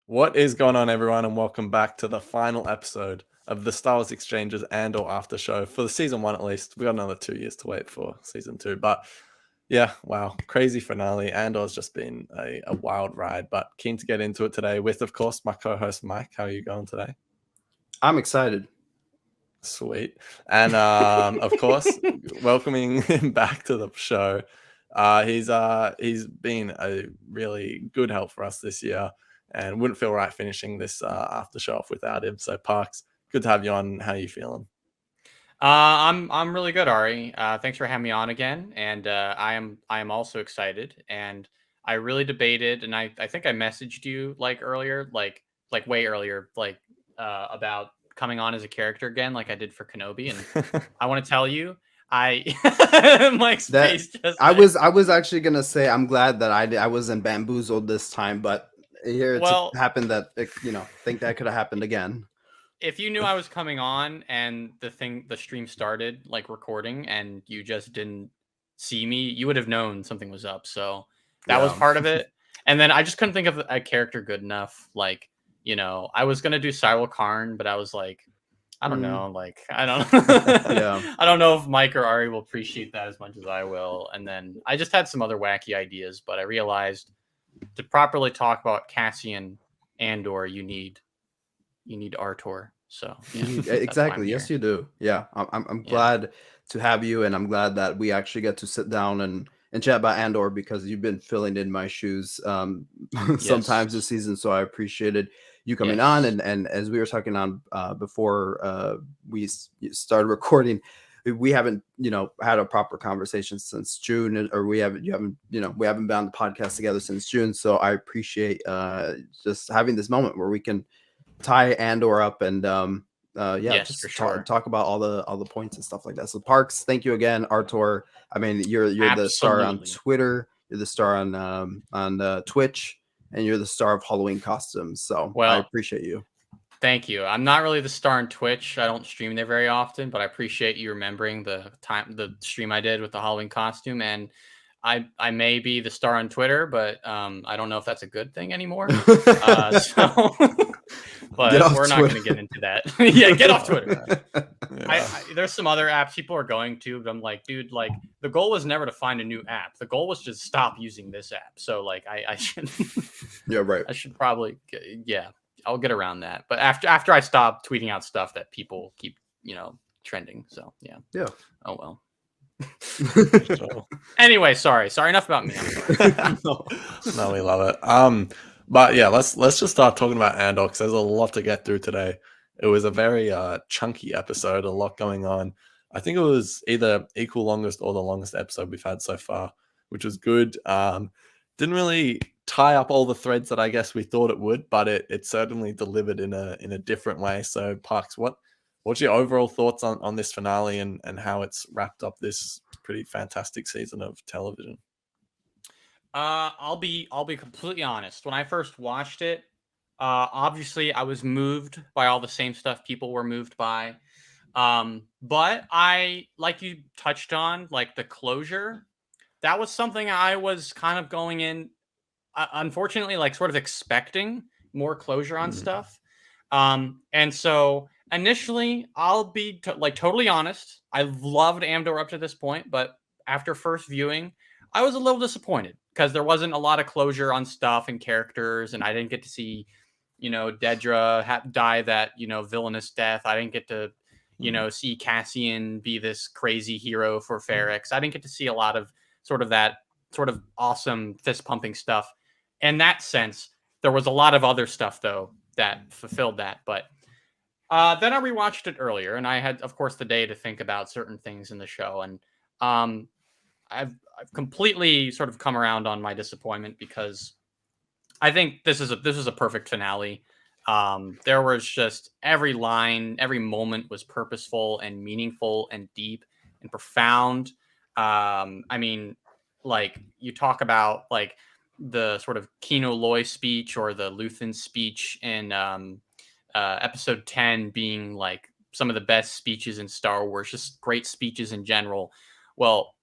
What is going on, everyone, and welcome back to the final episode of the Star Wars Exchanges Andor after show for the season one. At least we got another 2 years to wait for season two, but yeah, wow, crazy finale. Andor's just been a wild ride, but keen to get into it today with, of course, my co-host Mike. How are you going today? I'm excited. Sweet, and of course, welcoming him back to the show. He's been a really good help for us this year, and wouldn't feel right finishing this after show off without him. So Parks, good to have you on. How are you feeling? I'm really good, Ari. Thanks for having me on again, and I am also excited. And I really debated, and I think I messaged you like earlier, like way earlier, about coming on as a character again, like I did for Kenobi. And I want to tell you, I Mike's That face just I was actually gonna say I'm glad that I wasn't bamboozled this time, but here it's well, happened that think that could have happened again. if you knew I was coming on and the stream started like recording and you just didn't see me, you would have known something was up. So that was Yeah. part of it. And then I just couldn't think of a character good enough. Like, I was gonna do Syril Karn, but I was like, I don't know, like I don't Yeah. I don't know if Mike or Ari will appreciate that as much as I will. And then I just had some other wacky ideas, but I realized to properly talk about Cassian Andor, you need ArTorr. So yeah, Exactly. Yes, you do. Yeah. I'm yeah. glad to have you, and I'm glad that we actually get to sit down and chat about Andor because you've been filling in my shoes sometimes this Yes. season. So I appreciated you coming on, Yes. and as we were talking on before started recording, we haven't had a proper conversation since June, or we haven't been on the podcast together since June. So I appreciate just having this moment where we can tie Andor up and Yes, for just sure. talk about all the points and stuff like that. So Parks, thank you again. ArTorr, I mean, you're the star on Absolutely. Twitter, you're the star on Twitch, and you're the star of Halloween costumes. So I Well, appreciate you. thank you. I'm not really the star on Twitch. I don't stream there very often, but I appreciate you remembering the stream I did with the Halloween costume. And I may be the star on Twitter, but I don't know if that's a good thing anymore. So Get but off we're not Twitter. going to get into that. Yeah, get off Twitter. Yeah. There's some other apps people are going to, but I'm like, dude, like the goal was never to find a new app. The goal was to stop using this app. So like I should Yeah, right. I should probably I'll get around that. But after I stop tweeting out stuff that people keep, trending. So yeah. Yeah. Oh well. Sure. Anyway, sorry enough about me. I'm sorry. No, we love it. But yeah, let's just start talking about Andor because there's a lot to get through today. It was a very chunky episode, a lot going on. I think it was either equal longest or the longest episode we've had so far, which was good. Didn't really tie up all the threads that I guess we thought it would, but it certainly delivered in a different way. So Parks, what's your overall thoughts on this finale and how it's wrapped up this pretty fantastic season of television? I'll be completely honest. When I first watched it, obviously I was moved by all the same stuff people were moved by. But I, like you touched on, like the closure, that was something I was kind of going in, unfortunately, like sort of expecting more closure on stuff. And so initially, I'll be like totally honest. I've loved Andor up to this point, but after first viewing, I was a little disappointed because there wasn't a lot of closure on stuff and characters, and I didn't get to see, Dedra die that villainous death. I didn't get to, see Cassian be this crazy hero for Ferrix. I didn't get to see a lot of that sort of awesome fist pumping stuff. In that sense, there was a lot of other stuff though that fulfilled that. But then I rewatched it earlier, and I had, of course, the day to think about certain things in the show, and um, I've completely sort of come around on my disappointment because I think this is a perfect finale. There was just every line, every moment was purposeful and meaningful and deep and profound. I mean, like you talk about like the sort of Kino Loy speech or the Luthen speech in episode 10 being like some of the best speeches in Star Wars, just great speeches in general. Well,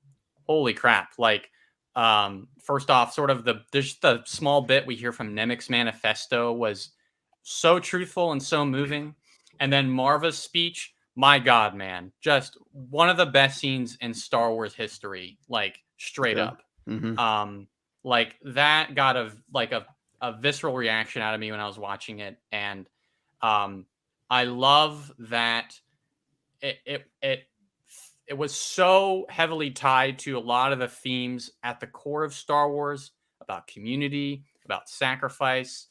holy crap. Like First off, sort of just the small bit we hear from Nemec's manifesto was so truthful and so moving. And then Marva's speech, my God, man, just one of the best scenes in Star Wars history, like straight up. Like that got a visceral reaction out of me when I was watching it. And I love that it was so heavily tied to a lot of the themes at the core of Star Wars about community, about sacrifice,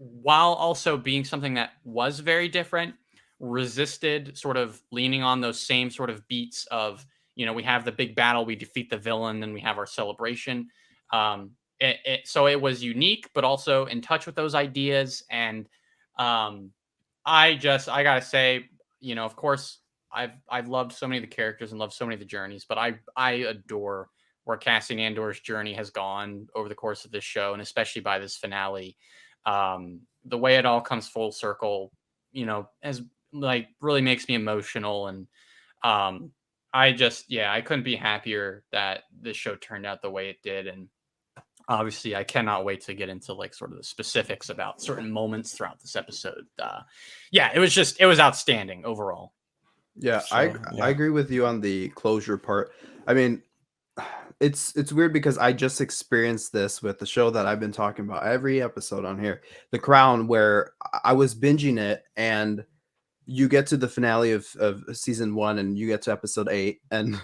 while also being something that was very different, resisted sort of leaning on those same sort of beats of, we have the big battle, we defeat the villain, then we have our celebration. So it was unique, but also in touch with those ideas. And I gotta say, of course, I've loved so many of the characters and loved so many of the journeys, but I adore where Cassian Andor's journey has gone over the course of this show, and especially by this finale. The way it all comes full circle, as really makes me emotional. And I couldn't be happier that this show turned out the way it did. And obviously I cannot wait to get into sort of the specifics about certain moments throughout this episode. It was outstanding overall. Yeah, so, I agree with you on the closure part. I mean, it's weird because I just experienced this with the show that I've been talking about every episode on here, The Crown, where I was binging it, and you get to the finale of season 1 and you get to episode 8, and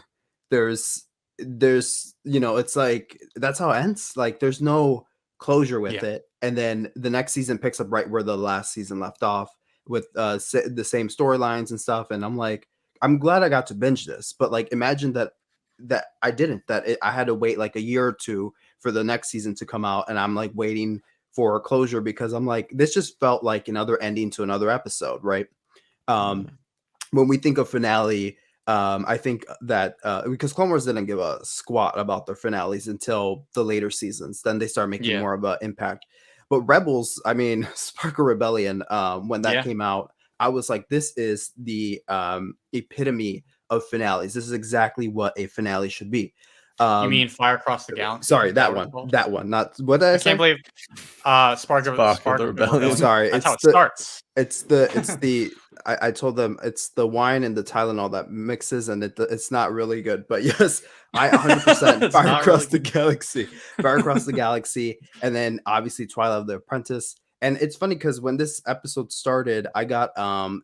there's it's like that's how it ends. Like there's no closure with it, and then the next season picks up right where the last season left off with the same storylines and stuff. And I'm like, I'm glad I got to binge this, but like imagine that I didn't, I had to wait like a year or two for the next season to come out, and I'm like waiting for closure because I'm like, this just felt like another ending to another episode, right? When we think of finale, I think that because Clone Wars didn't give a squat about their finales until the later seasons, then they start making more of an impact. But Rebels, I mean, Spark of Rebellion, when that came out, I was like, this is the epitome of finales. This is exactly what a finale should be. You mean Fire Across the Galaxy? Sorry, that one. Not what did I say? Can't believe Spark of the Rebellion. Sorry, that's how it starts. It's the I told them it's the wine and the Tylenol that mixes, and it's not really good. But yes, I 100% Fire Across the Galaxy, Fire Across the Galaxy, and then obviously Twilight of the Apprentice. And it's funny because when this episode started, I got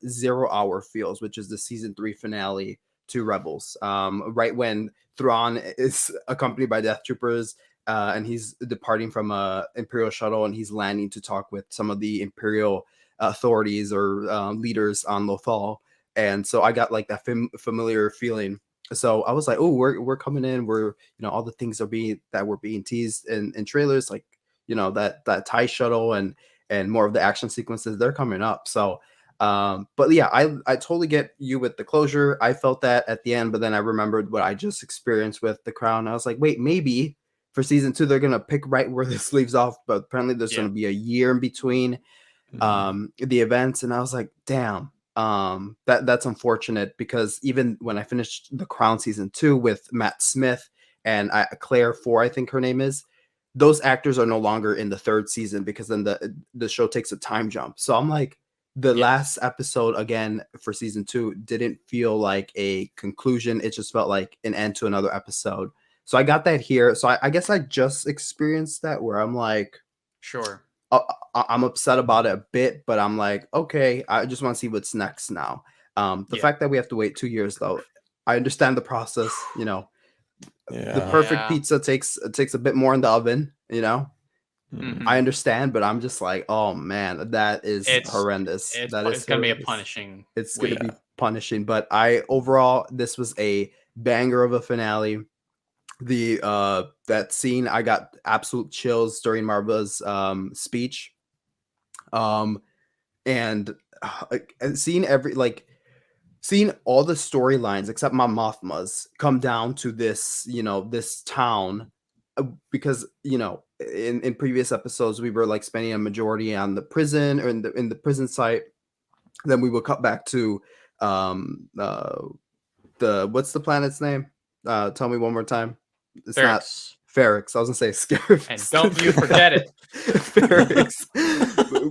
0 Hour Feels, which is the season 3 finale to Rebels. Right when Thrawn is accompanied by Death Troopers, and he's departing from a Imperial shuttle, and he's landing to talk with some of the Imperial authorities or leaders on Lothal. And so I got like that familiar feeling. So I was like, oh, we're coming in. We're, all the things that were being teased in trailers, like, that TIE shuttle and more of the action sequences, they're coming up. So but yeah, I totally get you with the closure. I felt that at the end, but then I remembered what I just experienced with The Crown. I was like, wait, maybe for season 2 they're gonna pick right where this leaves off, but apparently there's gonna be a year in between the events. And I was like, damn, that's unfortunate, because even when I finished The Crown season 2 with Matt Smith and Claire Four, I think her name is, those actors are no longer in the 3rd season, because then the show takes a time jump. So I'm like, the last episode again for season 2 didn't feel like a conclusion. It just felt like an end to another episode. So I got that here. So I guess I just experienced that, where I'm like, sure, I'm upset about it a bit, but I'm like, okay, I just want to see what's next now. The fact that we have to wait 2 years, though, I understand the process. The perfect pizza takes a bit more in the oven, I understand, but I'm just like, oh man, that is horrendous. It's gonna be a punishing. It's gonna be punishing. But overall, this was a banger of a finale. That scene, I got absolute chills during Marva's speech. And seeing seeing all the storylines except Mon Mothma's come down to this, this town, because in previous episodes we were like spending a majority on the prison, or in the prison site. Then we will cut back to the what's the planet's name? Tell me one more time. It's Ferrix. not Ferrix. I was gonna say Scarif. And don't you forget it. Ferrix.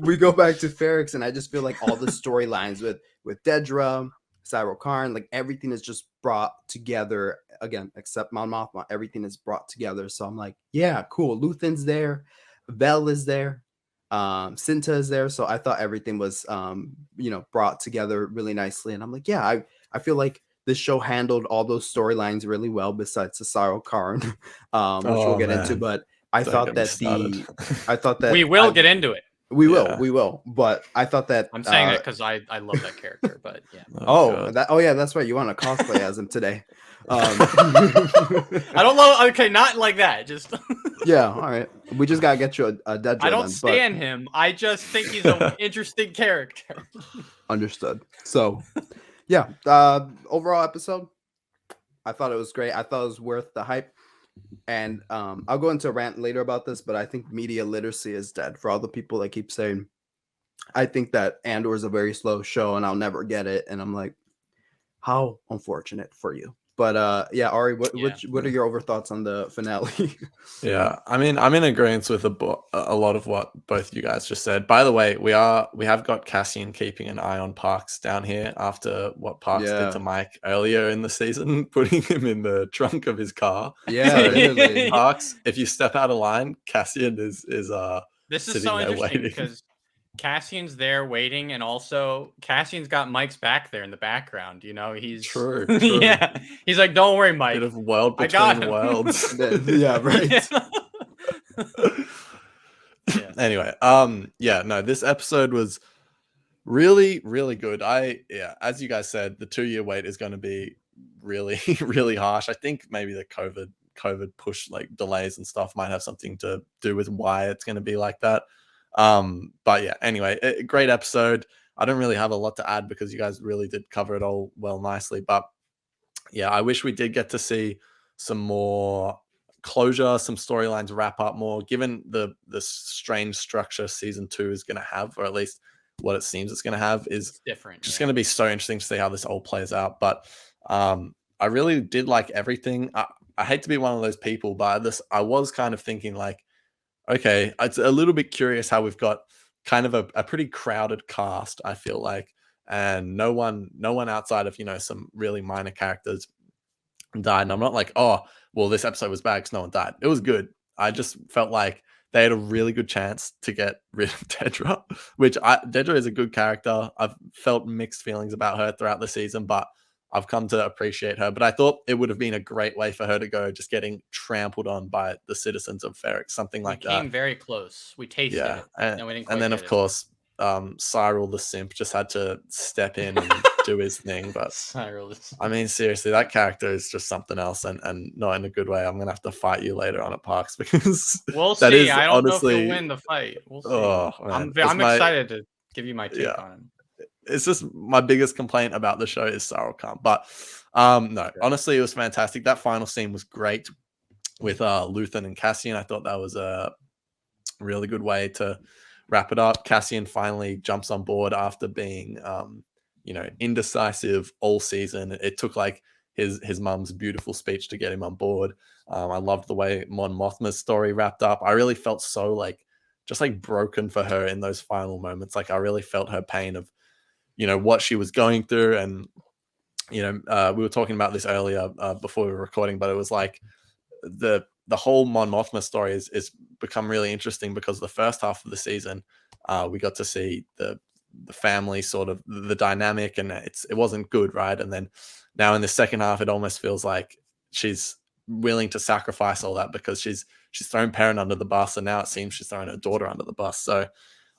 We go back to Ferrix, and I just feel like all the storylines with Dedra, Syril, Karn, like everything is just brought together again, except Mon Mothma. Everything is brought together. So I'm like, yeah, cool. Luthen's there, Vel is there, Cinta is there. So I thought everything was brought together really nicely. And I'm like, yeah, I feel like this show handled all those storylines really well, besides the Syril Karn, which we'll get into. But I thought that we will get into it. We will. But I thought that I'm saying that because I love that character. But yeah. Yeah, that's right. You want to cosplay as him today. I don't know. Okay, not like that. Just yeah. All right. We just gotta get you a Dedra. I don't stand him. I just think he's an interesting character. Understood. So, yeah. Overall episode, I thought it was great. I thought it was worth the hype. And I'll go into a rant later about this, but I think media literacy is dead. For all the people that keep saying, I think that Andor is a very slow show and I'll never get it. And I'm like, how unfortunate for you. But yeah, Ari, what are your overthoughts on the finale? Yeah, I mean, I'm in agreement with a lot of what both you guys just said. By the way, we have got Cassian keeping an eye on Parks down here after what Parks did to Mike earlier in the season, putting him in the trunk of his car. Yeah, Parks, if you step out of line, Cassian is this is so interesting because Cassian's there waiting, and also Cassian's got Mike's back there in the background. You know, he's true. Yeah, he's like, "Don't worry, Mike." Bit of world between worlds. Yeah, right. Yeah. Anyway, no, this episode was really, really good. As you guys said, the 2-year wait is going to be really, really harsh. I think maybe the COVID push, like delays and stuff, might have something to do with why it's going to be like that. But yeah, anyway, great episode. I don't really have a lot to add because you guys really did cover it all well nicely. But yeah, I wish we did get to see some more closure, some storylines wrap up more, given the strange structure season 2 is going to have, or at least what it seems it's going to have is different. Just going to be so interesting to see how this all plays out. But I really did like everything. I hate to be one of those people, but I was kind of thinking like, okay, it's a little bit curious how we've got kind of a pretty crowded cast, I feel like, and no one outside of, some really minor characters died. And I'm not like, oh, well, this episode was bad because no one died. It was good. I just felt like they had a really good chance to get rid of Dedra, Dedra is a good character. I've felt mixed feelings about her throughout the season, but I've come to appreciate her. But I thought it would have been a great way for her to go, just getting trampled on by the citizens of Ferrix, something like that. We came very close. We tasted it. And we didn't quite then, of course, Syril the simp just had to step in and do his thing. But I mean, seriously, that character is just something else, and not in a good way. I'm gonna have to fight you later on at Parks because we'll see. I don't know if you'll win the fight. We'll see. Oh, man. I'm excited to give you my take on him. It's just my biggest complaint about the show is Syril Karn. But no, honestly, it was fantastic. That final scene was great with Luthen and Cassian. I thought that was a really good way to wrap it up. Cassian finally jumps on board after being, indecisive all season. It took like his mum's beautiful speech to get him on board. I loved the way Mon Mothma's story wrapped up. I really felt so just broken for her in those final moments. Like I really felt her pain of, what she was going through. And, we were talking about this earlier before we were recording, but it was like the whole Mon Mothma story is become really interesting because the first half of the season, we got to see the family sort of the dynamic, and it wasn't good, right? And then now in the second half, it almost feels like she's willing to sacrifice all that because she's thrown parent under the bus, and now it seems she's thrown her daughter under the bus. So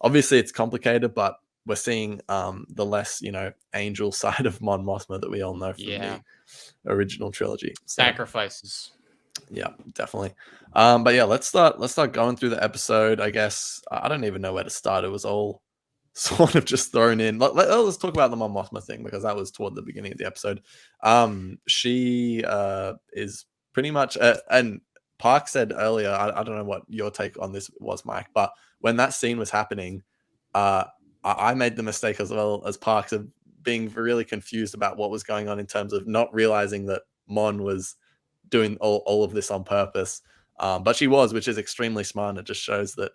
obviously it's complicated, but we're seeing the less angel side of Mon Mothma that we all know from the original trilogy. So, sacrifices. Yeah, definitely. But yeah, let's start going through the episode. I guess I don't even know where to start. It was all sort of just thrown in. Let's talk about the Mon Mothma thing because that was toward the beginning of the episode. She is pretty much, and Park said earlier, I don't know what your take on this was, Mike, but when that scene was happening, I made the mistake as well as Parks of being really confused about what was going on in terms of not realizing that Mon was doing all of this on purpose. But she was, which is extremely smart. It just shows that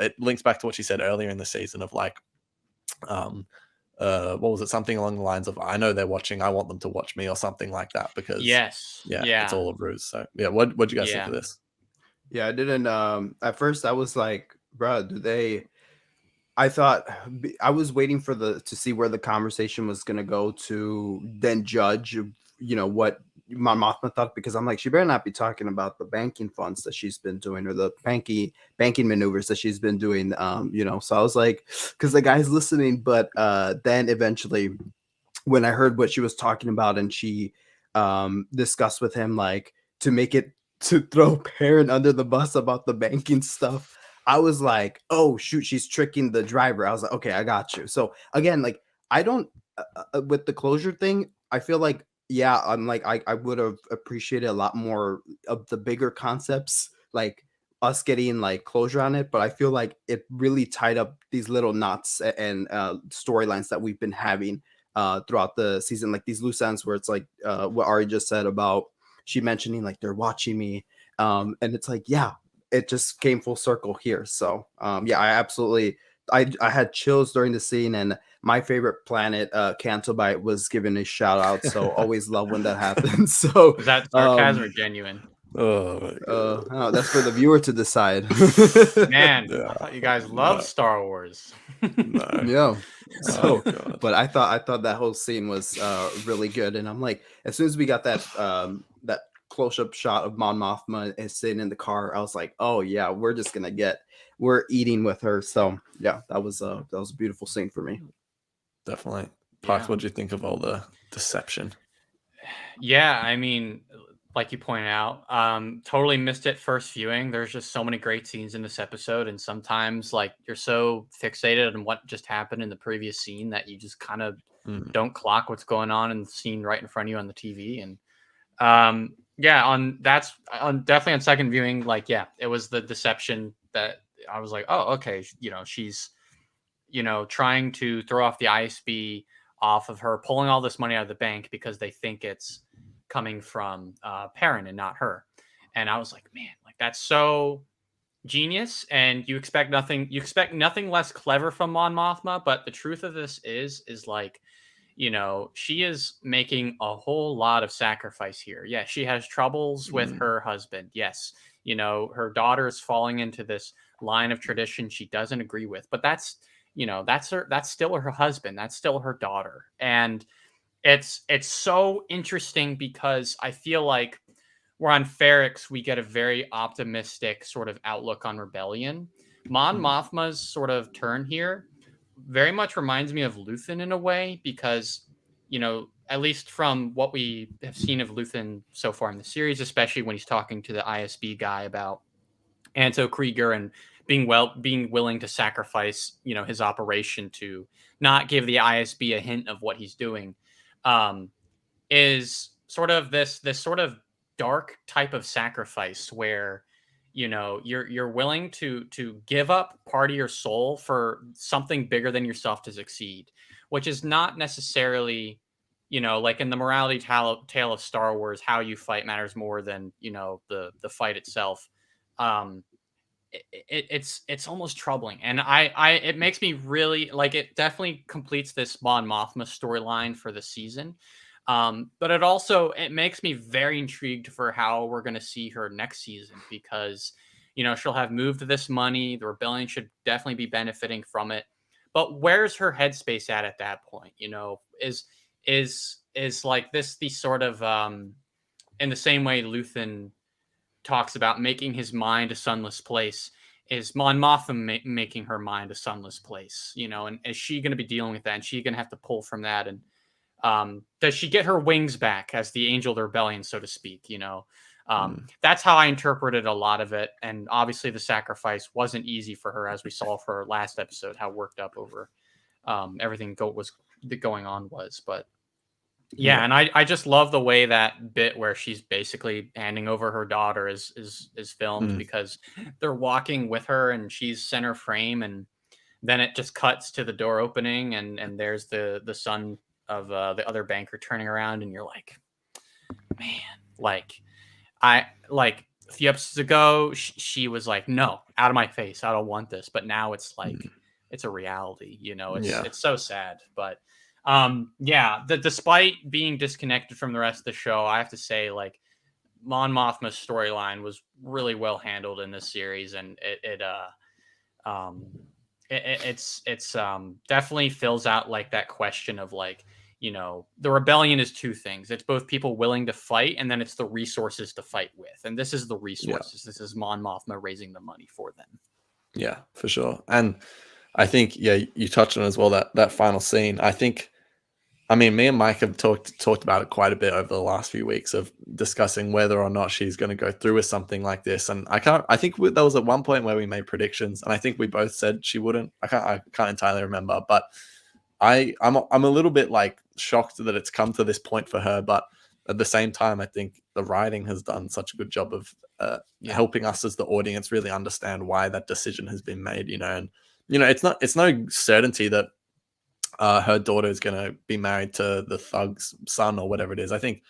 it links back to what she said earlier in the season of like, what was it? Something along the lines of, I know they're watching, I want them to watch me, or something like that, because it's all a ruse. So yeah, what'd you guys think of this? Yeah, I didn't at first I was like, bro, I thought I was waiting for to see where the conversation was gonna go to then judge, what Mon Mothma thought, because I'm like, she better not be talking about the banking funds that she's been doing, or the banking maneuvers that she's been doing. So I was like, because the guy's listening, but then eventually when I heard what she was talking about, and she discussed with him like to throw Perrin under the bus about the banking stuff, I was like, oh shoot, she's tricking the driver. I was like, okay, I got you. So again, like I don't with the closure thing, I feel like, yeah, I'm like I would have appreciated a lot more of the bigger concepts, like us getting like closure on it. But I feel like it really tied up these little knots and storylines that we've been having throughout the season, like these loose ends where it's like what Ari just said about she mentioning like they're watching me, and it's like, yeah, it just came full circle here. So yeah, I had chills during the scene, and my favorite planet, Cantobite, was given a shout out. So always love when that happens. So Was that sarcasm or genuine? That's for the viewer to decide. Man, I thought you guys loved Star Wars. No. Yeah. So, God. but I thought that whole scene was really good, and I'm like, as soon as we got that that close up shot of Mon Mothma sitting in the car, I was like, oh yeah, we're eating with her. So yeah, that was a beautiful scene for me. Definitely. Parks, what do you think of all the deception? Yeah, I mean, like you pointed out, totally missed it first viewing. There's just so many great scenes in this episode, and sometimes like you're so fixated on what just happened in the previous scene that you just kind of don't clock what's going on in the scene right in front of you on the TV. And definitely on second viewing, like, yeah, it was the deception that I was like, oh, okay, she's trying to throw off the ISB off of her, pulling all this money out of the bank because they think it's coming from Perrin and not her. And I was like, man, like that's so genius. And you expect nothing less clever from Mon Mothma. But the truth of this is like, she is making a whole lot of sacrifice here. Yeah, she has troubles with her husband. Yes, her daughter is falling into this line of tradition she doesn't agree with. But that's still her husband. That's still her daughter. And it's so interesting because I feel like we're on Ferrix, we get a very optimistic sort of outlook on rebellion. Mon Mothma's sort of turn here very much reminds me of Luthen in a way, because, at least from what we have seen of Luthen so far in the series, especially when he's talking to the ISB guy about Anto Krieger and being willing to sacrifice, his operation to not give the ISB a hint of what he's doing, is sort of this sort of dark type of sacrifice where, you're willing to give up part of your soul for something bigger than yourself to succeed, which is not necessarily, like in the morality tale of Star Wars, how you fight matters more than, the fight itself. It's almost troubling, and it makes me really like, it definitely completes this Mon Mothma storyline for the season, but it makes me very intrigued for how we're going to see her next season, because she'll have moved this money, the rebellion should definitely be benefiting from it, but where's her headspace at that point? Is like this the sort of in the same way Luthen talks about making his mind a sunless place, is Mon Mothma making her mind a sunless place, and is she going to be dealing with that, and she going to have to pull from that, and does she get her wings back as the angel of the rebellion, so to speak? That's how I interpreted a lot of it, and obviously the sacrifice wasn't easy for her, as we saw for her last episode, how worked up over everything was going on was, but yeah, and I just love the way that bit where she's basically handing over her daughter is filmed, because they're walking with her and she's center frame, and then it just cuts to the door opening, and there's the son of the other banker turning around, and you're like, man, like I like a few episodes ago, she was like, "No, out of my face, I don't want this." But now it's like it's a reality, you know. It's so sad, but yeah. Despite being disconnected from the rest of the show, I have to say, like, Mon Mothma's storyline was really well handled in this series, and it's definitely fills out like that question of like, you know, the rebellion is two things. It's both people willing to fight, and then it's the resources to fight with. And this is the resources. This is Mon Mothma raising the money for them. Yeah, for sure. And I think, you touched on as well that final scene. I mean, me and Mike have talked about it quite a bit over the last few weeks of discussing whether or not she's going to go through with something like this. And I think there was at one point where we made predictions, and I think we both said she wouldn't. I can't entirely remember, but I'm a little bit like shocked that it's come to this point for her. But at the same time, I think the writing has done such a good job of helping us as the audience really understand why that decision has been made. You know, and it's no certainty that her daughter is going to be married to the thug's son or whatever it is. I think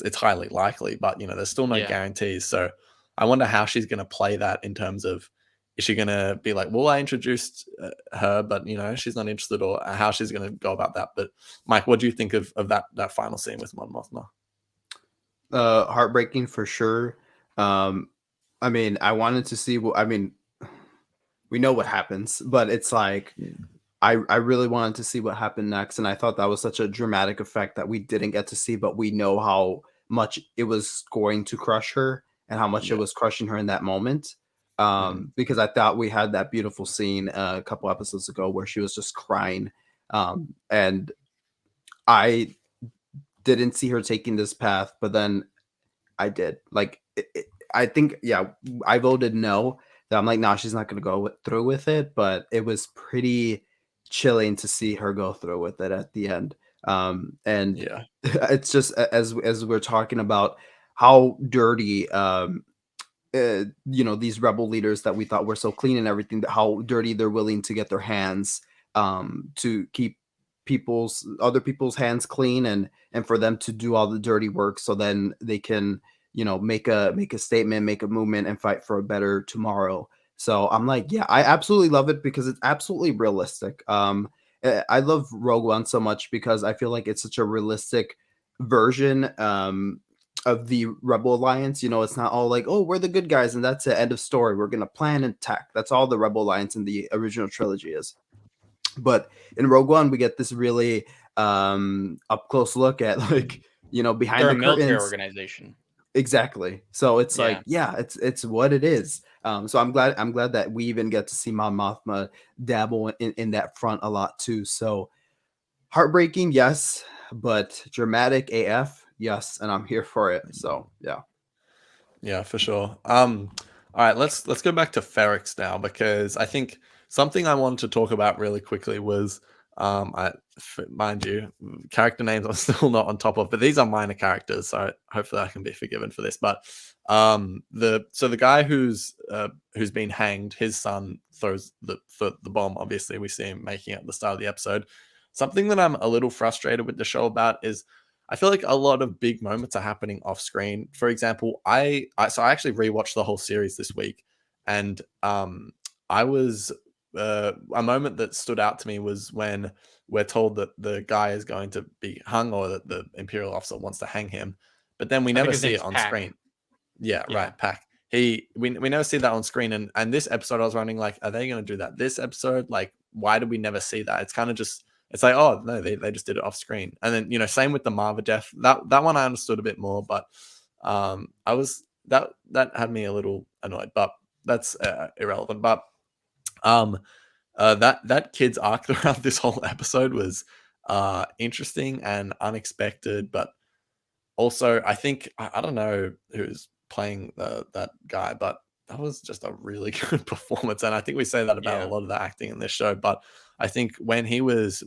it's highly likely, but there's still no guarantees. So I wonder how she's going to play that in terms of, is she going to be like, well, I introduced her, but she's not interested, or how she's going to go about that. But Mike, what do you think of that final scene with Mon Mothma? Heartbreaking for sure. I mean, I wanted to see what, I mean, we know what happens, but it's like, I really wanted to see what happened next, and I thought that was such a dramatic effect that we didn't get to see, but we know how much it was going to crush her and how much it was crushing her in that moment. Because I thought we had that beautiful scene a couple episodes ago where she was just crying, and I didn't see her taking this path, but then I did. Like, I think, I voted no. That I'm like, nah, she's not going to go through with it, but it was pretty chilling to see her go through with it at the end. And it's just as we're talking about how dirty these rebel leaders that we thought were so clean and everything, how dirty they're willing to get their hands to keep other people's hands clean, and for them to do all the dirty work so then they can make a statement, make a movement, and fight for a better tomorrow. So I'm like, I absolutely love it because it's absolutely realistic. I love Rogue One so much because I feel like it's such a realistic version of the Rebel Alliance. It's not all like, oh, we're the good guys and that's the end of story. We're gonna plan and attack. That's all the Rebel Alliance in the original trilogy is. But in Rogue One, we get this really up close look at like behind They're the a military curtains. Organization. Exactly. So it's like, it's what it is. So I'm glad that we even get to see Mon Mothma dabble in that front a lot too. So heartbreaking, yes, but dramatic AF, yes, and I'm here for it. So yeah, for sure. All right, let's go back to Ferrix now, because I think something I wanted to talk about really quickly was mind you, character names I'm still not on top of, but these are minor characters, so hopefully I can be forgiven for this. But the guy who's been hanged, his son throws the bomb. Obviously, we see him making it at the start of the episode. Something that I'm a little frustrated with the show about is I feel like a lot of big moments are happening off screen. For example, I actually rewatched the whole series this week, and I was a moment that stood out to me was when we're told that the guy is going to be hung, or that the Imperial officer wants to hang him, but then we never see it on screen. Yeah, right, Pack. We never see that on screen, and this episode I was running like, are they going to do that this episode? Like, why did we never see that? It's kind of just, it's like, oh no, they just did it off screen. And then same with the Marva death. That one I understood a bit more, but I was that had me a little annoyed, but that's irrelevant. But that kid's arc throughout this whole episode was interesting and unexpected, but also I think I don't know who's playing that guy, but that was just a really good performance. And I think we say that about a lot of the acting in this show, but I think when he was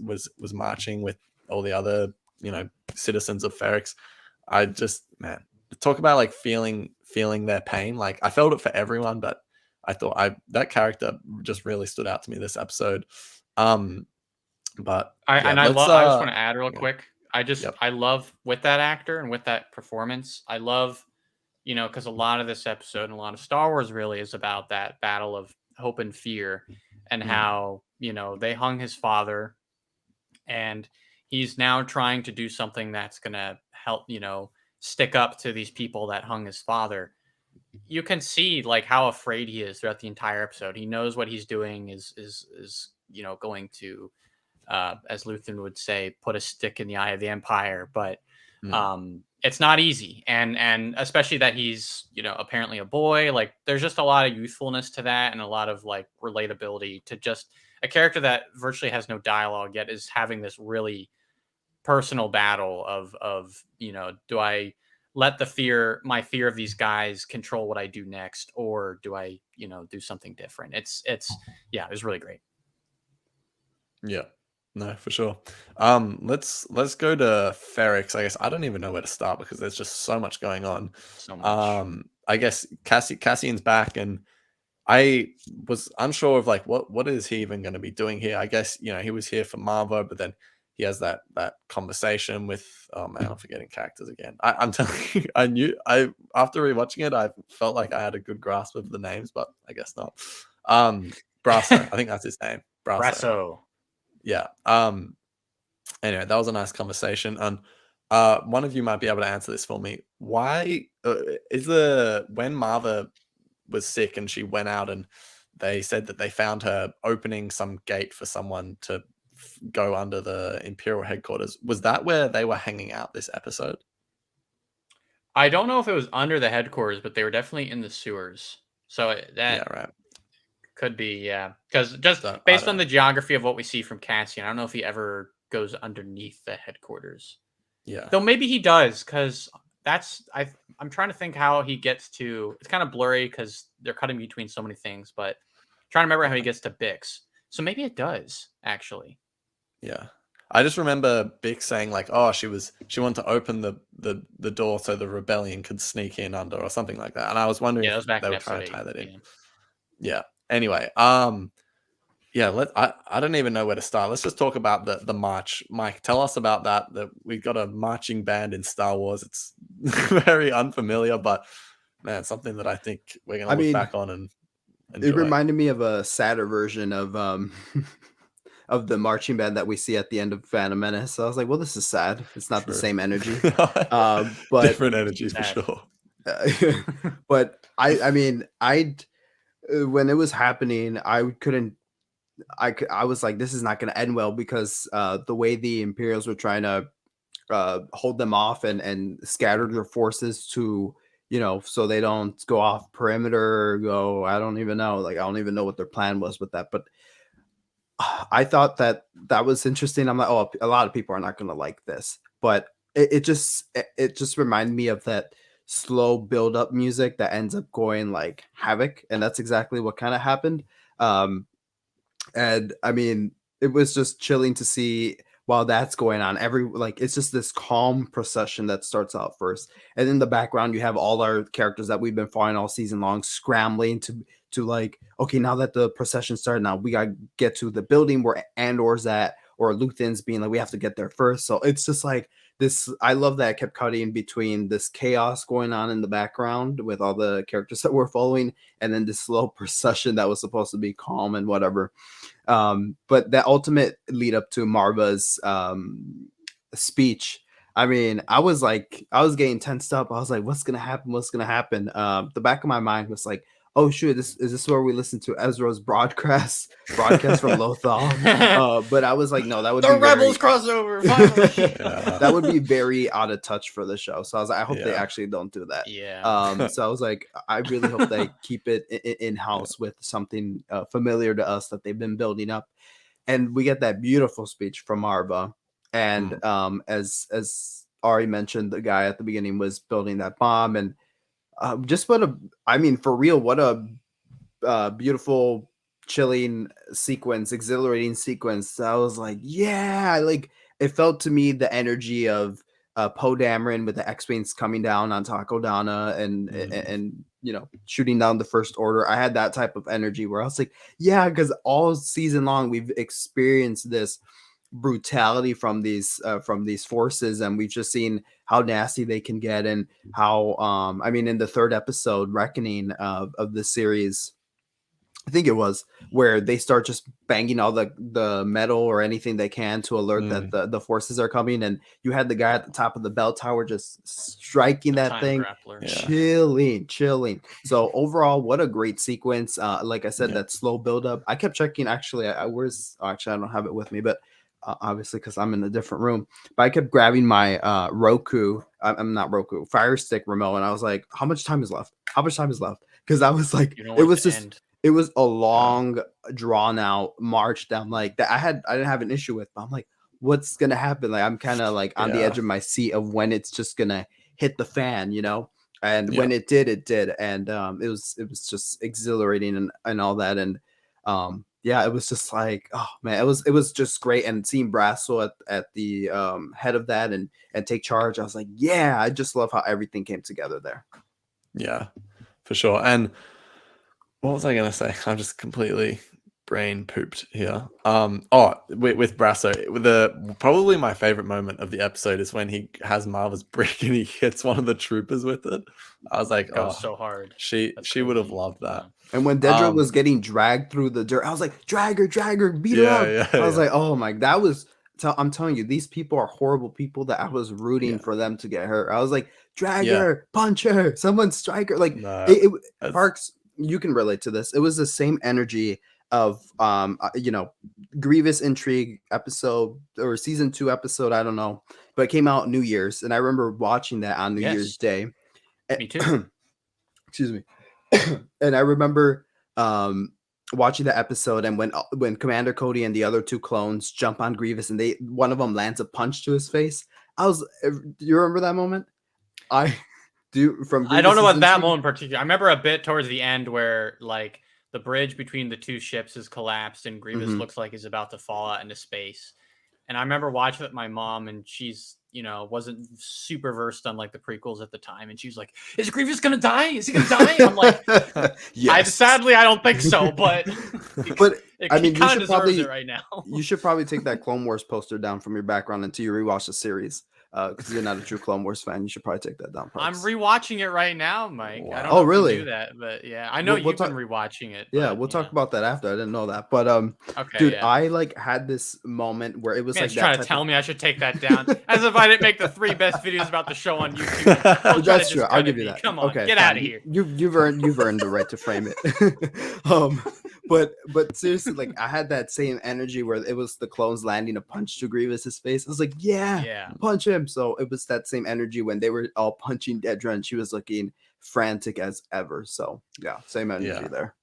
marching with all the other citizens of Ferrix, I just, man, talk about like feeling their pain. Like, I felt it for everyone, but I thought that character just really stood out to me this episode. But I just want to add real quick. I love with that actor and with that performance, I love you know, because a lot of this episode and a lot of Star Wars really is about that battle of hope and fear, and how, you know, they hung his father, and he's now trying to do something that's going to help, you know, stick up to these people that hung his father. You can see like how afraid he is throughout the entire episode. He knows what he's doing is you know, going to as Luthen would say, put a stick in the eye of the Empire. But it's not easy, and especially that he's, you know, apparently a boy. Like, there's just a lot of youthfulness to that, and a lot of like relatability to just a character that virtually has no dialogue yet is having this really personal battle of, you know, do I let my fear of these guys control what I do next, or do I, you know, do something different? It's yeah, it was really great. Yeah. No, for sure. Let's go to Ferrix. I guess I don't even know where to start because there's just so much going on. So much. I guess Cassian's back, and I was unsure of like what is he even going to be doing here. I guess, you know, he was here for Marvo, but then he has that conversation with, oh man, I'm forgetting characters again. I'm telling you, I after rewatching it, I felt like I had a good grasp of the names, but I guess not. Brasso, I think that's his name. Brasso. Yeah. Anyway, that was a nice conversation, and one of you might be able to answer this for me. Why when Marva was sick and she went out and they said that they found her opening some gate for someone to go under the Imperial headquarters, was that where they were hanging out this episode? I don't know if it was under the headquarters, but they were definitely in the sewers. So that Yeah, right. could be, yeah. Because just based on the geography of what we see from Cassian, I don't know if he ever goes underneath the headquarters. Yeah. Though maybe he does, because I'm trying to think how he gets to. It's kind of blurry because they're cutting between so many things, but I'm trying to remember how he gets to Bix. So maybe it does, actually. Yeah. I just remember Bix saying like, oh, she wanted to open the door so the rebellion could sneak in under, or something like that. And I was wondering if they were trying to tie that in. Yeah. Anyway, yeah, I don't even know where to start. Let's just talk about the march. Mike, tell us about that. That we've got a marching band in Star Wars. It's very unfamiliar, but man, something that I think we're gonna look back on and enjoy. It reminded me of a sadder version of of the marching band that we see at the end of Phantom Menace. So I was like, well, this is sad. It's not the same energy. But different energies for sure. But I mean, when it was happening, I was like, this is not going to end well, because the way the Imperials were trying to hold them off and scatter their forces to, you know, so they don't go off perimeter or go, I don't even know what their plan was with that. But I thought that was interesting. I'm like, oh, a lot of people are not going to like this, but it just reminded me of that slow build up music that ends up going like havoc, and that's exactly what kind of happened. And I mean, it was just chilling to see while that's going on. It's just this calm procession that starts out first, and in the background you have all our characters that we've been following all season long scrambling to like, okay, now that the procession started, now we gotta get to the building where Andor's at, or Luthen's being like, we have to get there first. So it's just like this. I love that it kept cutting between this chaos going on in the background with all the characters that we're following, and then this slow procession that was supposed to be calm and whatever. But that ultimate lead up to Marva's speech, I mean, I was getting tensed up. I was like, what's gonna happen? The back of my mind was like, oh shoot, is this where we listen to Ezra's broadcast from Lothal? But I was like, no, that would be Rebels crossover. Finally. That would be very out of touch for the show. So I was like, I hope they actually don't do that. Yeah. So I was like, I really hope they keep it in house with something familiar to us that they've been building up. And we get that beautiful speech from Marva. And as Ari mentioned, the guy at the beginning was building that bomb, and for real, what a beautiful, chilling sequence, exhilarating sequence. I was like, yeah, it felt to me the energy of Poe Dameron with the X-Wings coming down on Takodana and you know, shooting down the First Order. I had that type of energy where I was like, yeah, because all season long we've experienced this brutality from these forces, and we've just seen how nasty they can get, and how I mean, in the third episode, Reckoning of the series, I think it was, where they start just banging all the metal or anything they can to alert that the forces are coming, and you had the guy at the top of the bell tower just striking that thing, chilling. So overall, what a great sequence. Like I said, that slow build up. I kept checking. Actually, I don't have it with me, but obviously because I'm in a different room. But I kept grabbing my I'm not Roku, Fire Stick remote, and I was like, how much time is left? Because I was like, it was just end. It was a long, drawn out march down like that. I didn't have an issue with, but I'm like, what's gonna happen? Like, I'm kind of like on the edge of my seat of when it's just gonna hit the fan, you know. And when it did, and it was just exhilarating and all that, and it was just like, oh man, it was just great. And seeing Brasso at the head of that and take charge, I was like, yeah, I just love how everything came together there. Yeah, for sure. And what was I gonna say? I'm just completely brain pooped here. With Brasso, probably my favorite moment of the episode is when he has Marva's brick and he hits one of the troopers with it. I was like, oh, so hard. She would have loved that. And when Dedra was getting dragged through the dirt, I was like, drag her, beat her up. I was like, oh my, that was. I'm telling you, these people are horrible people that I was rooting for them to get hurt. I was like, drag her, punch her, someone strike her. Like, Parks, you can relate to this. It was the same energy of Grievous Intrigue episode or season 2 episode, I don't know, but it came out New Year's, and I remember watching that on New Year's Day. Me too. Excuse me. And I remember watching the episode, and when Commander Cody and the other 2 clones jump on Grievous and one of them lands a punch to his face, do you remember that moment? I don't know about that moment in particular. I remember a bit towards the end where like the bridge between the 2 ships is collapsed and Grievous looks like he's about to fall out into space. And I remember watching it with my mom, and she's, wasn't super versed on like the prequels at the time. And she was like, is Grievous going to die? Is he going to die? I'm like, yes. Sadly, I don't think so, but I mean, you should probably it right now. You should probably take that Clone Wars poster down from your background until you rewatch the series. Because you're not a true Clone Wars fan, you should probably take that down. I'm rewatching it right now, Mike. Wow. I don't know if you do that, but yeah, I know you've been rewatching it. Yeah, we'll talk about that after. I didn't know that, but okay, dude, I like had this moment where it was like trying to tell me I should take that down, as if I didn't make the 3 best videos about the show on YouTube. That's true. I'll give you that. Come on, okay, get out of here. You've earned the right to frame it. But seriously, like I had that same energy where it was the clones landing a punch to Grievous's face. I was like, yeah, punch him. So it was that same energy when they were all punching Dedra and she was looking frantic as ever. So yeah, same energy there.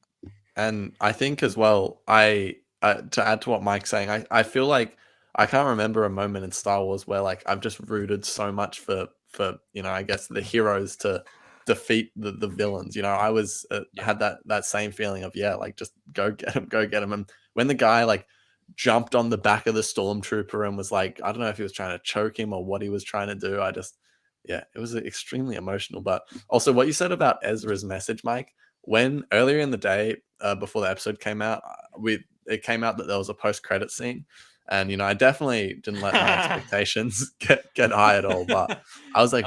And I think as well, to add to what Mike's saying, I feel like I can't remember a moment in Star Wars where like I've just rooted so much for I guess the heroes to defeat the villains. I was had that same feeling of like just go get him. And when the guy like jumped on the back of the stormtrooper and was like, I don't know if he was trying to choke him or what he was trying to do. It was extremely emotional. But also what you said about Ezra's message, Mike, when earlier in the day before the episode came out, it came out that there was a post-credit scene. And, I definitely didn't let my expectations get high at all. But I was like,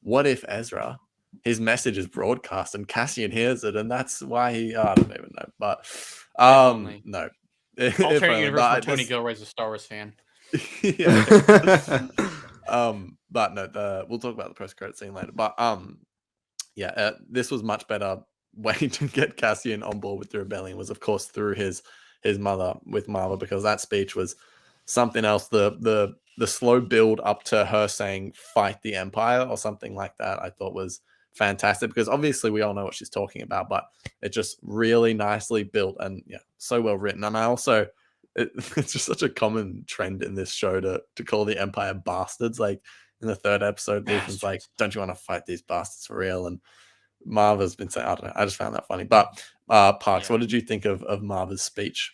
what if Ezra, his message is broadcast and Cassian hears it, and that's why I don't even know. But no. Alternate universe where Tony Gilroy's a Star Wars fan. But no, we'll talk about the post-credit scene later. But this was much better way to get Cassian on board with the rebellion was, of course, through his mother with Marva, because that speech was something else. The slow build up to her saying "fight the Empire" or something like that, I thought was fantastic, because obviously we all know what she's talking about, but it just really nicely built and so well written. And I also it's just such a common trend in this show to call the Empire bastards. Like in the 3rd episode, Ethan's like, don't you want to fight these bastards for real? And Marva's been saying, I don't know, I just found that funny. But Parks, what did you think of Marva's speech?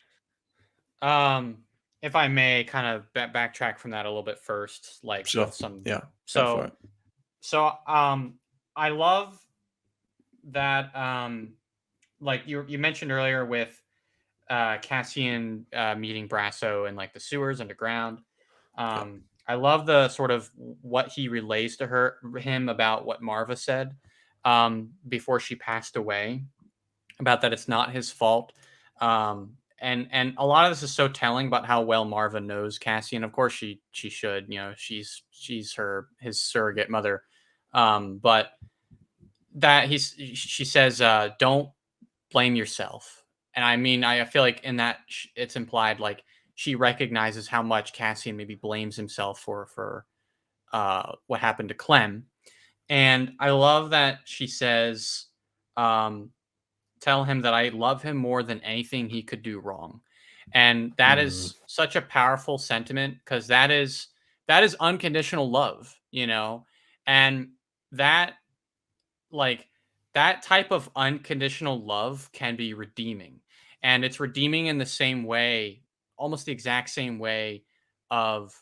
If I may kind of backtrack from that a little bit first, like sure. So I love that like you mentioned earlier with Cassian meeting Brasso in like the sewers underground. I love the sort of what he relays to him about what Marva said before she passed away, about that it's not his fault. And a lot of this is so telling about how well Marva knows Cassian. Of course, she should. She's his surrogate mother. But that she says, don't blame yourself. And I mean, I feel like in that it's implied like she recognizes how much Cassian maybe blames himself for what happened to Clem. And I love that she says, tell him that I love him more than anything he could do wrong. And that is such a powerful sentiment, because that is unconditional love, and that like that type of unconditional love can be redeeming. And it's redeeming in the same way, almost the exact same way of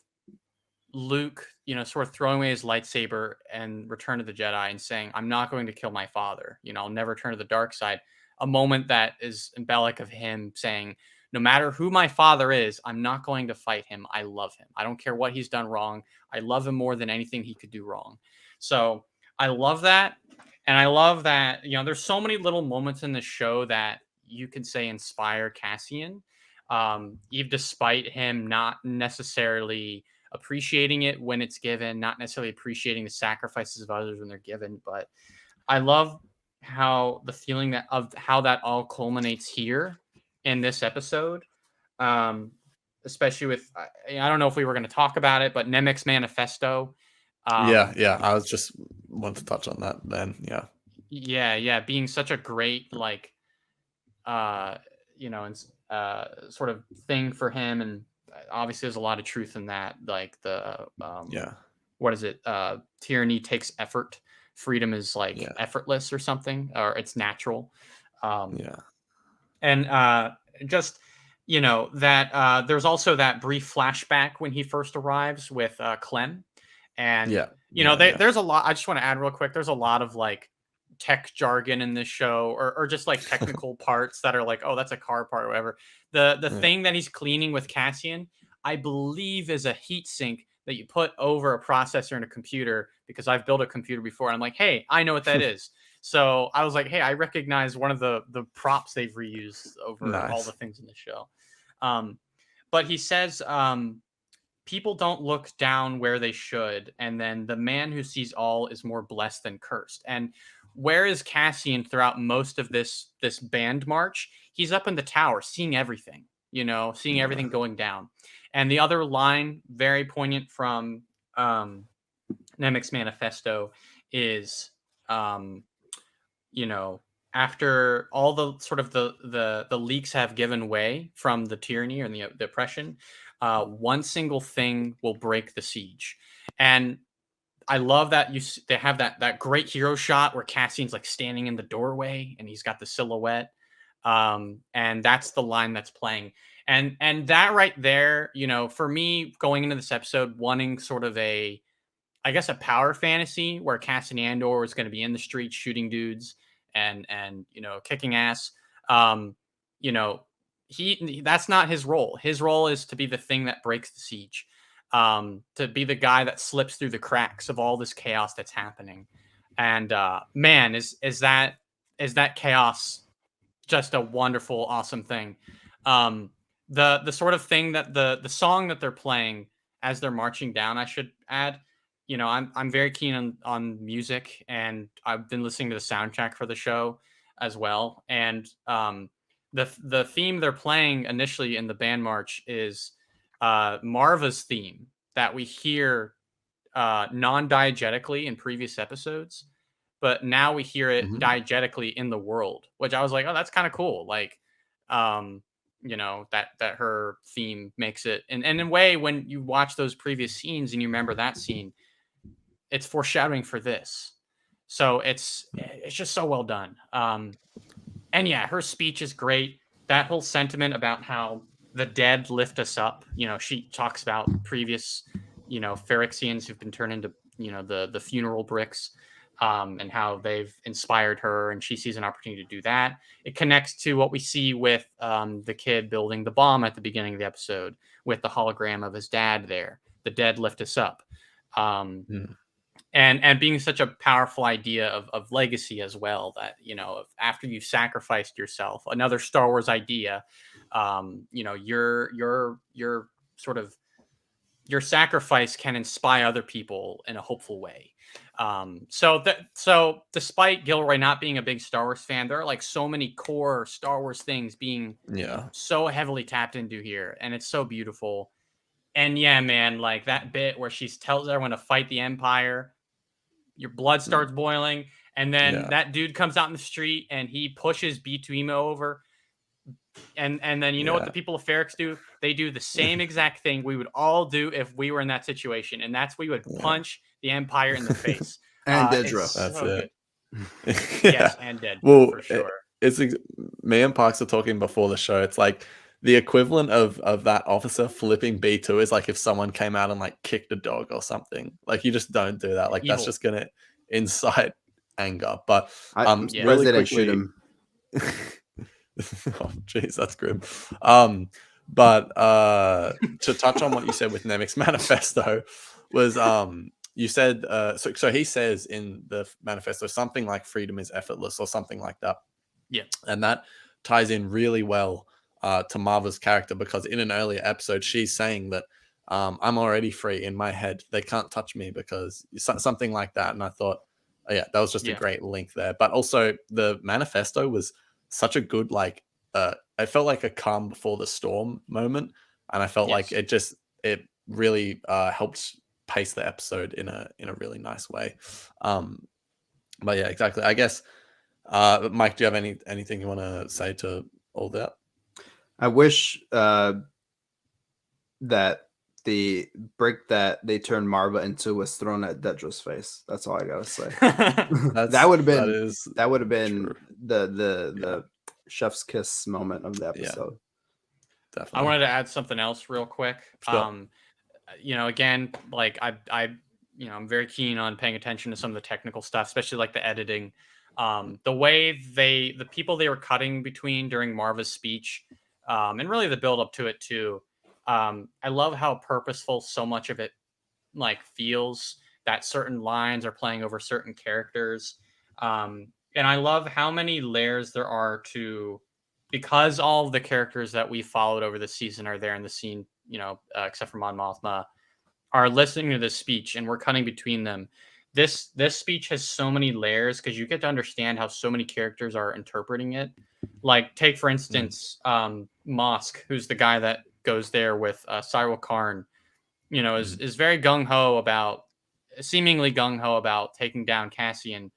Luke, sort of throwing away his lightsaber and Return of the Jedi and saying, I'm not going to kill my father. I'll never turn to the dark side. A moment that is embellic of him saying, no matter who my father is, I'm not going to fight him. I love him. I don't care what he's done wrong. I love him more than anything he could do wrong. So I love that. And I love that, there's so many little moments in the show that you could say inspire Cassian, even despite him not necessarily appreciating it when it's given, not necessarily appreciating the sacrifices of others when they're given. But I love how the feeling of how that all culminates here in this episode, especially with, I don't know if we were going to talk about it, but Nemec's manifesto. Yeah. I was just want to touch on that then. Yeah. Being such a great, like, sort of thing for him. And obviously there's a lot of truth in that. Like the, what is it? Tyranny takes effort. Freedom is like effortless or something, or it's natural. And just, that there's also that brief flashback when he first arrives with Clem. And, there's a lot, I just want to add real quick. There's a lot of like tech jargon in this show, or just like technical parts that are like, oh, that's a car part or whatever. The thing that he's cleaning with Cassian, I believe, is a heat sink that you put over a processor in a computer, because I've built a computer before. And I'm like, hey, I know what that is. So I was like, hey, I recognize one of the props they've reused over all the things in the show. But he says, people don't look down where they should. And then the man who sees all is more blessed than cursed. And where is Cassian throughout most of this band march? He's up in the tower, seeing everything, seeing everything going down. And the other line, very poignant from Nemec's manifesto, is, after all the sort of the leaks have given way from the tyranny and the oppression, one single thing will break the siege. And I love that they have that great hero shot where Cassian's like standing in the doorway and he's got the silhouette. And that's the line that's playing. And that right there, for me going into this episode, wanting sort of a power fantasy where Cassian Andor is going to be in the streets shooting dudes and kicking ass. That's not his role. His role is to be the thing that breaks the siege, to be the guy that slips through the cracks of all this chaos that's happening. And man, is that chaos just a wonderful, awesome thing. The sort of thing that the song that they're playing as they're marching down, I should add, I'm very keen on music, and I've been listening to the soundtrack for the show as well. And the theme they're playing initially in the band march is Marva's theme that we hear non-diegetically in previous episodes, but now we hear it diegetically in the world, which I was like, oh, that's kind of cool. Like, that her theme makes it, and in a way, when you watch those previous scenes and you remember that scene, it's foreshadowing for this. So it's just so well done. And yeah, her speech is great. That whole sentiment about how the dead lift us up. She talks about previous, Ferrixians who've been turned into, the funeral bricks. and how they've inspired her, and she sees an opportunity to do that. It connects to what we see with the kid building the bomb at the beginning of the episode with the hologram of his dad there. The dead lift us up. And being such a powerful idea of legacy as well, that, you know, after you've sacrificed yourself, another Star Wars idea, you know, your sort of your sacrifice can inspire other people in a hopeful way. So despite Gilroy not being a big Star Wars fan, there are like so many core Star Wars things being so heavily tapped into here, and it's so beautiful. And yeah, man, like that bit where she tells everyone to fight the Empire, your blood starts boiling, and then that dude comes out in the street and he pushes B2EMO over. And then you know what the people of Ferrix do? They do the same exact thing we would all do if we were in that situation, and that's we would punch the Empire in the face. And Dedra. That's so it. Yes, and Dedra, Well, for sure. Me and Parks are talking before the show. It's like the equivalent of that officer flipping B2 is like if someone came out and like kicked a dog or something. Like you just don't do that. Like Evil. that's just gonna incite anger. But really President quickly, shoot him. oh jeez, that's grim. But to touch on what you said with Nemec's manifesto was you said so he says in the manifesto something like freedom is effortless or something like that. Yeah. And that ties in really well to Marva's character, because in an earlier episode she's saying that I'm already free in my head. They can't touch me, because something like that. And I thought, oh, yeah, that was just a great link there. But also the manifesto was such a good, like, I felt like a calm before the storm moment. And I felt like it really helped pace the episode in a really nice way. But yeah, exactly. I guess, Mike, do you have anything you want to say to all that? I wish that the brick that they turned Marva into was thrown at Dedra's face. That's all I gotta say. that would have been true. the chef's kiss moment of the episode. Definitely. I wanted to add something else real quick. Sure. You know, again, like I'm very keen on paying attention to some of the technical stuff, especially like the editing. The way the people they were cutting between during Marva's speech, and really the build up to it too. I love how purposeful so much of it like feels, that certain lines are playing over certain characters. And I love how many layers there are to, because all of the characters that we followed over the season are there in the scene, you know, except for Mon Mothma, are listening to this speech, and we're cutting between them. This speech has so many layers because you get to understand how so many characters are interpreting it. Like, take for instance, Mosk, who's the guy that goes there with Syril Karn, you know, is very seemingly gung ho about taking down Cassian,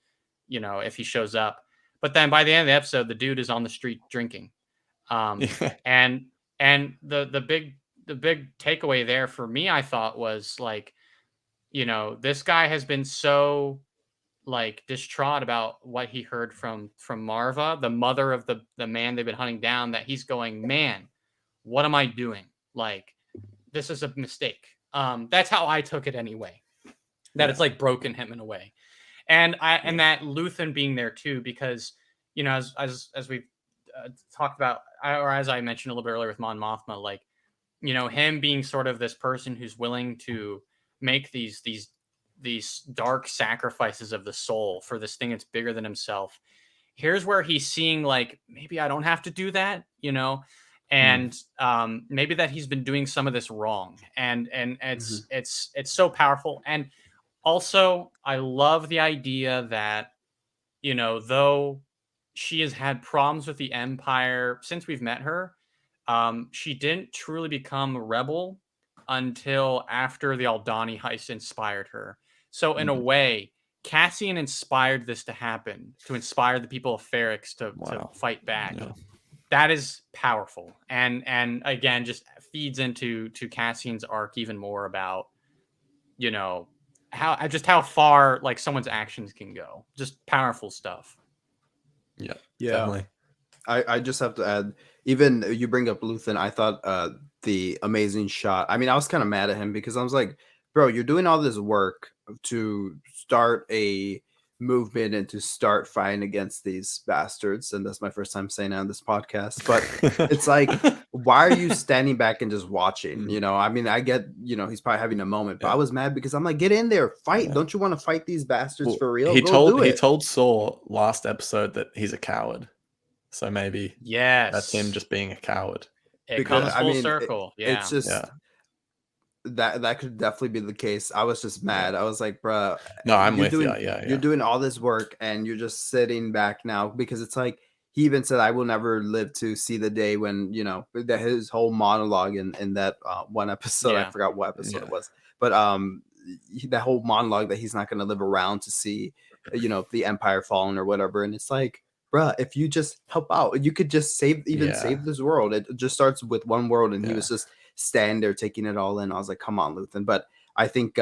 you know, if he shows up. But then by the end of the episode, the dude is on the street drinking. And the big takeaway there for me, I thought, was like, you know, this guy has been so like distraught about what he heard from Marva, the mother of the man they've been hunting down, that he's going, man, what am I doing? Like, this is a mistake. That's how I took it anyway. That it's like broken him in a way. And that Luthen being there too, because, you know, as we've talked about, or as I mentioned a little bit earlier with Mon Mothma, like, you know, him being sort of this person who's willing to make these dark sacrifices of the soul for this thing that's bigger than himself. Here's where he's seeing, like, maybe I don't have to do that, you know, and maybe that he's been doing some of this wrong, and it's so powerful. And also, I love the idea that, you know, though she has had problems with the Empire since we've met her, she didn't truly become a rebel until after the Aldhani heist inspired her. So in a way, Cassian inspired this to happen, to inspire the people of Ferrix to fight back. Yeah. That is powerful, and again, just feeds into Cassian's arc even more about, you know, how far like someone's actions can go. Just powerful stuff. Yeah, definitely. I just have to add, even you bring up Luthen, I thought the amazing shot. I mean, I was kind of mad at him because I was like, bro, you're doing all this work to start a movement and to start fighting against these bastards. And that's my first time saying that on this podcast. But it's like, why are you standing back and just watching? You know, I mean, I get, you know, he's probably having a moment, but I was mad because I'm like, get in there, fight. Don't you want to fight these bastards for real? He told Saw last episode that he's a coward. So maybe that's him just being a coward. It comes full circle. It's just that could definitely be the case. I was just mad. I was like, bruh, no, I'm with you. You're doing all this work and you're just sitting back now, because it's like, he even said, I will never live to see the day when, you know, that his whole monologue in that one episode, I forgot what episode it was, but that whole monologue that he's not going to live around to see, you know, the Empire fallen or whatever. And it's like, bruh, if you just help out, you could just save this world. It just starts with one world, and he was just standing there taking it all in. I was like, come on, Luthen. But I think it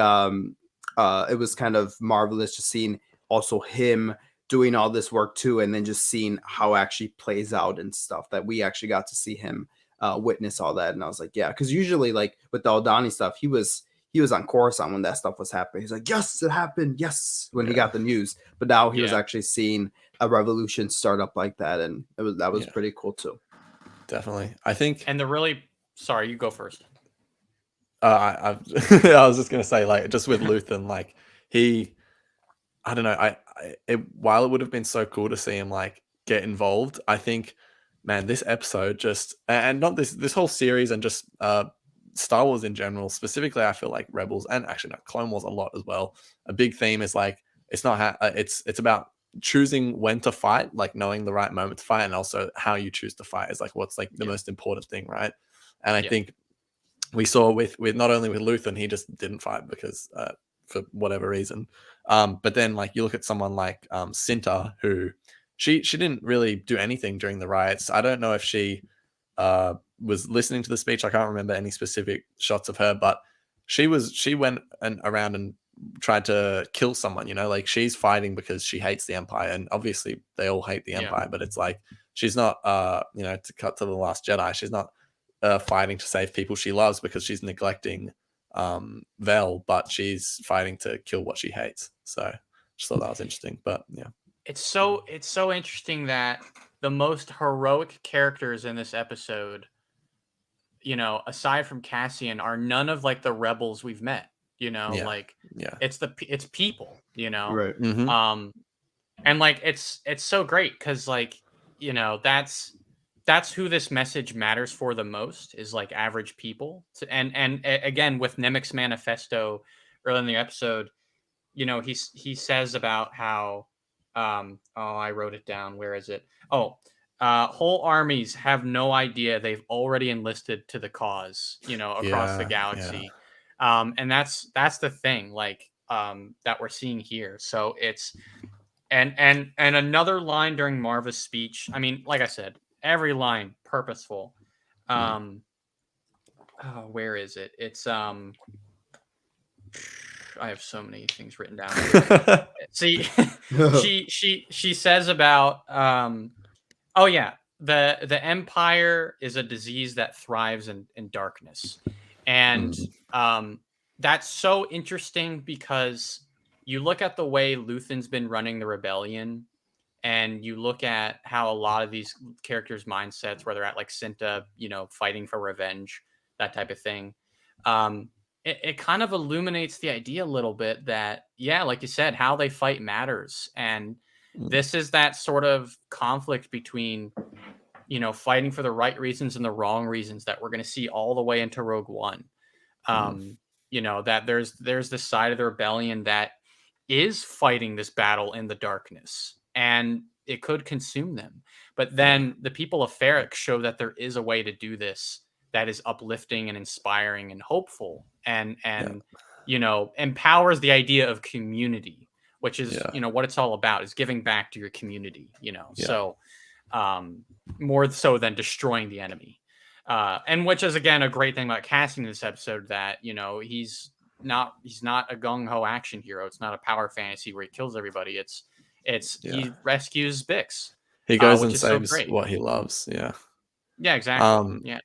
was kind of marvelous just seeing also him doing all this work too, and then just seeing how it actually plays out and stuff, that we actually got to see him witness all that. And I was like, yeah, because usually like with the Aldani stuff, he was on Coruscant when that stuff was happening. He's like, yes, it happened, yes, when he got the news. But now he was actually seeing a revolution start up like that, and that was pretty cool too. Definitely, I think. And sorry, you go first. I was just gonna say, like, just with Luthen, like I don't know. While it would have been so cool to see him like get involved, I think, man, this episode just, and not this whole series, and just Star Wars in general, specifically, I feel like Rebels, and actually no, Clone Wars a lot as well. A big theme is like, it's not it's about choosing when to fight, like knowing the right moment to fight, and also how you choose to fight is like what's like the most important thing, right? And I think we saw with not only with Luthen, he just didn't fight because for whatever reason. But then like you look at someone like Cinta, who she didn't really do anything during the riots. I don't know if she was listening to the speech. I can't remember any specific shots of her, but she went around and tried to kill someone, you know, like she's fighting because she hates the Empire, and obviously they all hate the Empire, but it's like she's not you know, to cut to the Last Jedi, she's not fighting to save people she loves because she's neglecting Vel, but she's fighting to kill what she hates. So just thought that was interesting. But it's so interesting that the most heroic characters in this episode, you know, aside from Cassian, are none of like the rebels we've met. You know, it's people, you know, right? And like it's so great because like, you know, that's who this message matters for the most, is like average people. And again, with Nemec's manifesto early in the episode, you know, he says about how I wrote it down. Where is it? Whole armies have no idea they've already enlisted to the cause, you know, across the galaxy. And that's the thing, like, that we're seeing here. So it's, and another line during Marva's speech. I mean, like I said, every line purposeful. Where is it? It's, I have so many things written down. See, she says about, the Empire is a disease that thrives in darkness. And that's so interesting because you look at the way Luthen's been running the rebellion, and you look at how a lot of these characters' mindsets, where they're at, like Cinta, you know, fighting for revenge, that type of thing. It kind of illuminates the idea a little bit that, like you said, how they fight matters. And this is that sort of conflict between, you know, fighting for the right reasons and the wrong reasons that we're going to see all the way into Rogue One. You know, that there's this side of the rebellion that is fighting this battle in the darkness, and it could consume them. But then the people of Ferrix show that there is a way to do this that is uplifting and inspiring and hopeful, and you know, empowers the idea of community, which is, you know, what it's all about, is giving back to your community, you know. So more so than destroying the enemy. And which is, again, a great thing about Cassian in this episode, that, you know, he's not a gung-ho action hero. It's not a power fantasy where he kills everybody. He rescues Bix. He goes and saves what he loves. Yeah, exactly.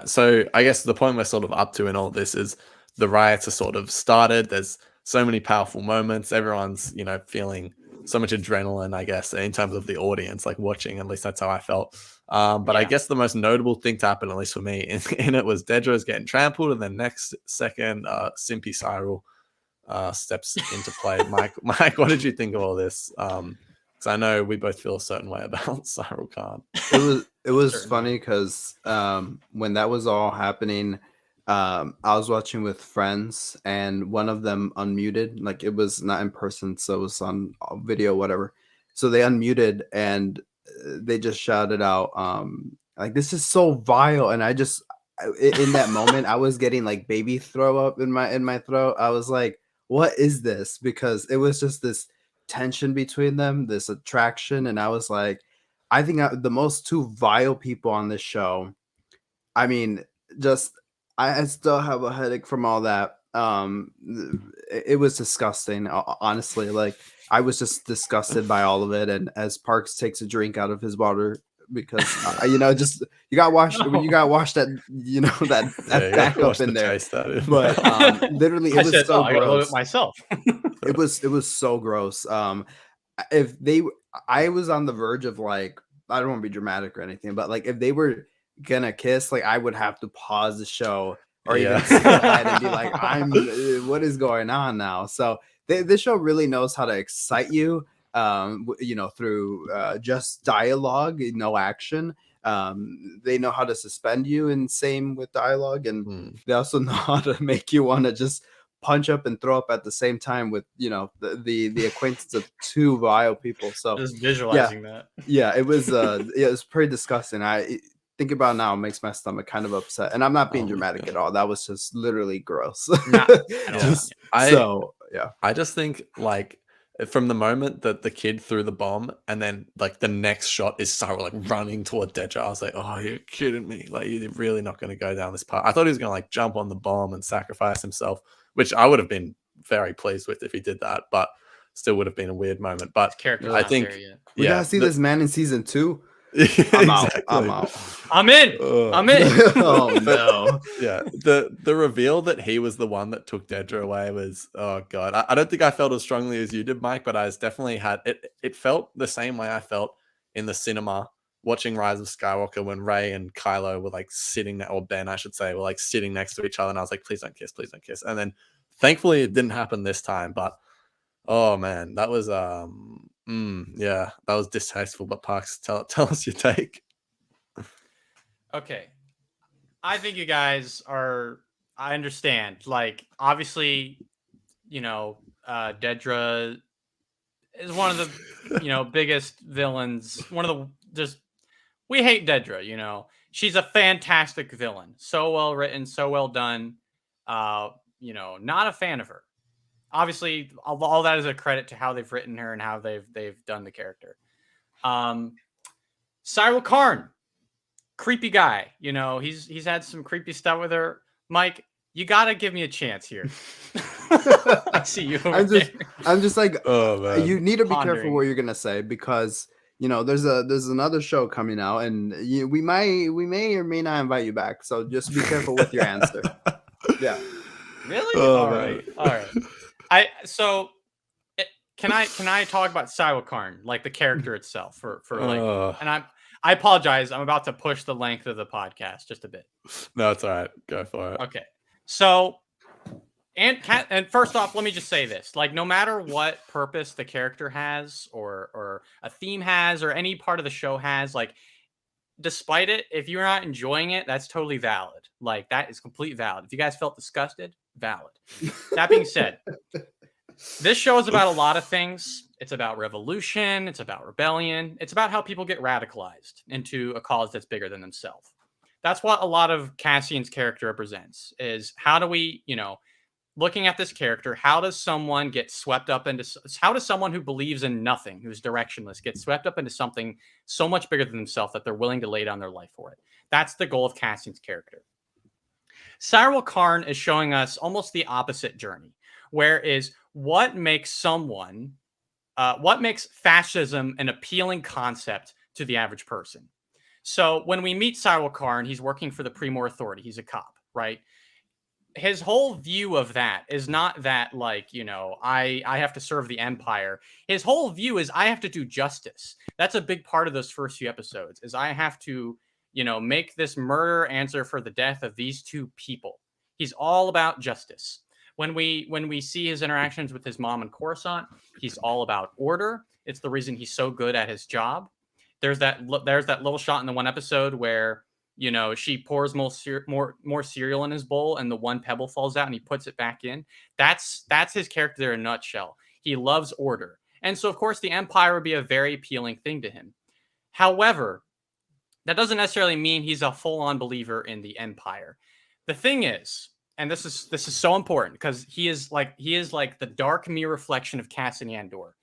So I guess the point we're sort of up to in all this is the riots are sort of started. There's so many powerful moments. Everyone's, you know, feeling so much adrenaline, I guess, in terms of the audience, like watching. At least that's how I felt. But I Yeah. guess the most notable thing to happen, at least for me, in it was Dedra's getting trampled, and then next second, Simpy Syril steps into play. Mike, what did you think of all this? Because I know we both feel a certain way about Syril Karn. It was Certainly. funny because when that was all happening, I was watching with friends, and one of them unmuted. Like, it was not in person, so it was on video, whatever. So they unmuted, and they just shouted out, like, "This is so vile!" And in that moment, I was getting like baby throw up in my throat. I was like, "What is this?" Because it was just this tension between them, this attraction, and I was like, I think the most two vile people on this show. I mean, just I still have a headache from all that. It was disgusting, honestly. Like, I was just disgusted by all of it. And as Parks takes a drink out of his water, because just you got washed when you got washed that that Yeah, backup in there. But literally, it was so I gotta load gross. it myself. It was so gross. If they, I was on the verge of, like, I don't want to be dramatic or anything, but like, if they were gonna kiss, like, I would have to pause the show or even skip ahead and be like, what is going on now? So this show really knows how to excite you, through just dialogue, no action. They know how to suspend you, and same with dialogue, and they also know how to make you want to just punch up and throw up at the same time with the acquaintance of two vile people. So Just visualizing that. yeah, it was pretty disgusting. I think about it now, it makes my stomach kind of upset, and I'm not being dramatic at all. That was just literally gross. Not at all. I just think, like, from the moment that the kid threw the bomb, and then like the next shot is Syril like running toward Dedra, I was like, oh, you're kidding me. Like, you're really not going to go down this path. I thought he was going to like jump on the bomb and sacrifice himself, which I would have been very pleased with if he did that, but still would have been a weird moment. But Character, I think, we gotta see this man in season 2. I'm out. I'm out. I'm in. I'm in. Oh no. Yeah, the reveal that he was the one that took Dedra away was, oh god. I don't think I felt as strongly as you did, Mike, but I was definitely had it felt the same way I felt in the cinema watching Rise of Skywalker when Rey and Kylo were like sitting, or Ben, I should say, were like sitting next to each other, and I was like, please don't kiss, please don't kiss. And then thankfully it didn't happen this time, but oh man, that was yeah, that was distasteful. But Parks, tell us your take. Okay. I think you guys are, I understand. Like, obviously, Dedra is one of the, biggest villains. One of the, we hate Dedra, She's a fantastic villain. So well written, so well done. Not a fan of her. Obviously, all that is a credit to how they've written her and how they've done the character. Syril Karn, creepy guy. He's had some creepy stuff with her. Mike, you gotta give me a chance here. I see you. I'm just like, oh man, you need to be careful what you're gonna say, because there's another show coming out, and we may or may not invite you back. So just be careful with your answer. Yeah. Really? Oh, all right. Can I talk about Syril Karn, like the character itself, for and I apologize. I'm about to push the length of the podcast just a bit. No, it's all right. Go for it. Okay. So, and first off, let me just say this: like, no matter what purpose the character has, or a theme has, or any part of the show has, like, despite it, if you're not enjoying it, that's totally valid. Like, that is completely valid. If you guys felt disgusted, valid. That being said, this show is about a lot of things. It's about revolution. It's about rebellion. It's about how people get radicalized into a cause that's bigger than themselves. That's what a lot of Cassian's character represents, is how do we, looking at this character, how does someone get swept up into, how does someone who believes in nothing, who's directionless, get swept up into something so much bigger than themselves that they're willing to lay down their life for it? That's the goal of Cassian's character. Syril Karn is showing us almost the opposite journey, where is what makes fascism an appealing concept to the average person. So when we meet Syril Karn, he's working for the Primor Authority. He's a cop, right? his whole view of that is not that, like, you know, I have to serve the Empire. His whole view is I have to do justice. That's a big part of those first few episodes, is I have to, you know, make this murder answer for the death of these two people. He's all about justice. When we see his interactions with his mom and Coruscant, he's all about order. It's the reason he's so good at his job. There's that little shot in the one episode where, you know, she pours more cereal in his bowl, and the one pebble falls out, and he puts it back in. That's his character there in a nutshell. He loves order, and so of course the Empire would be a very appealing thing to him. However, that doesn't necessarily mean he's a full-on believer in the Empire. The thing is, and this is so important, because he is like the dark mirror reflection of Cassian Andor.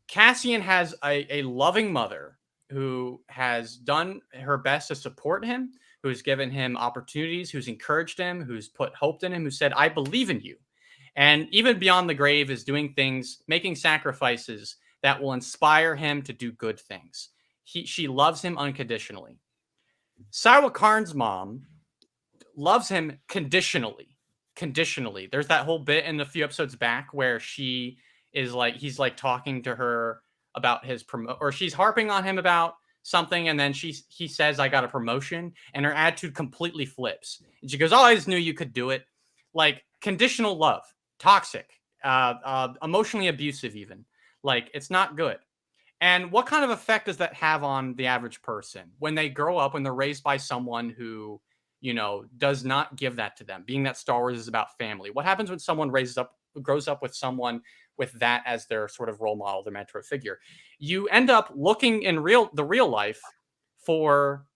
Cassian has a loving mother who has done her best to support him, who has given him opportunities, who's encouraged him, who's put hope in him, who said, I believe in you. And even beyond the grave is doing things, making sacrifices that will inspire him to do good things. She loves him unconditionally. Syril Karn's mom loves him conditionally. Conditionally. There's that whole bit in a few episodes back where he's like talking to her about his or she's harping on him about something, and then he says, I got a promotion, and her attitude completely flips. And she goes, oh, I just knew you could do it. Like, conditional love, toxic, emotionally abusive even. Like, it's not good. And what kind of effect does that have on the average person when they grow up, when they're raised by someone who, you know, does not give that to them, being that Star Wars is about family? What happens when someone grows up with someone with that as their sort of role model, their mentor figure? You end up looking in the real life for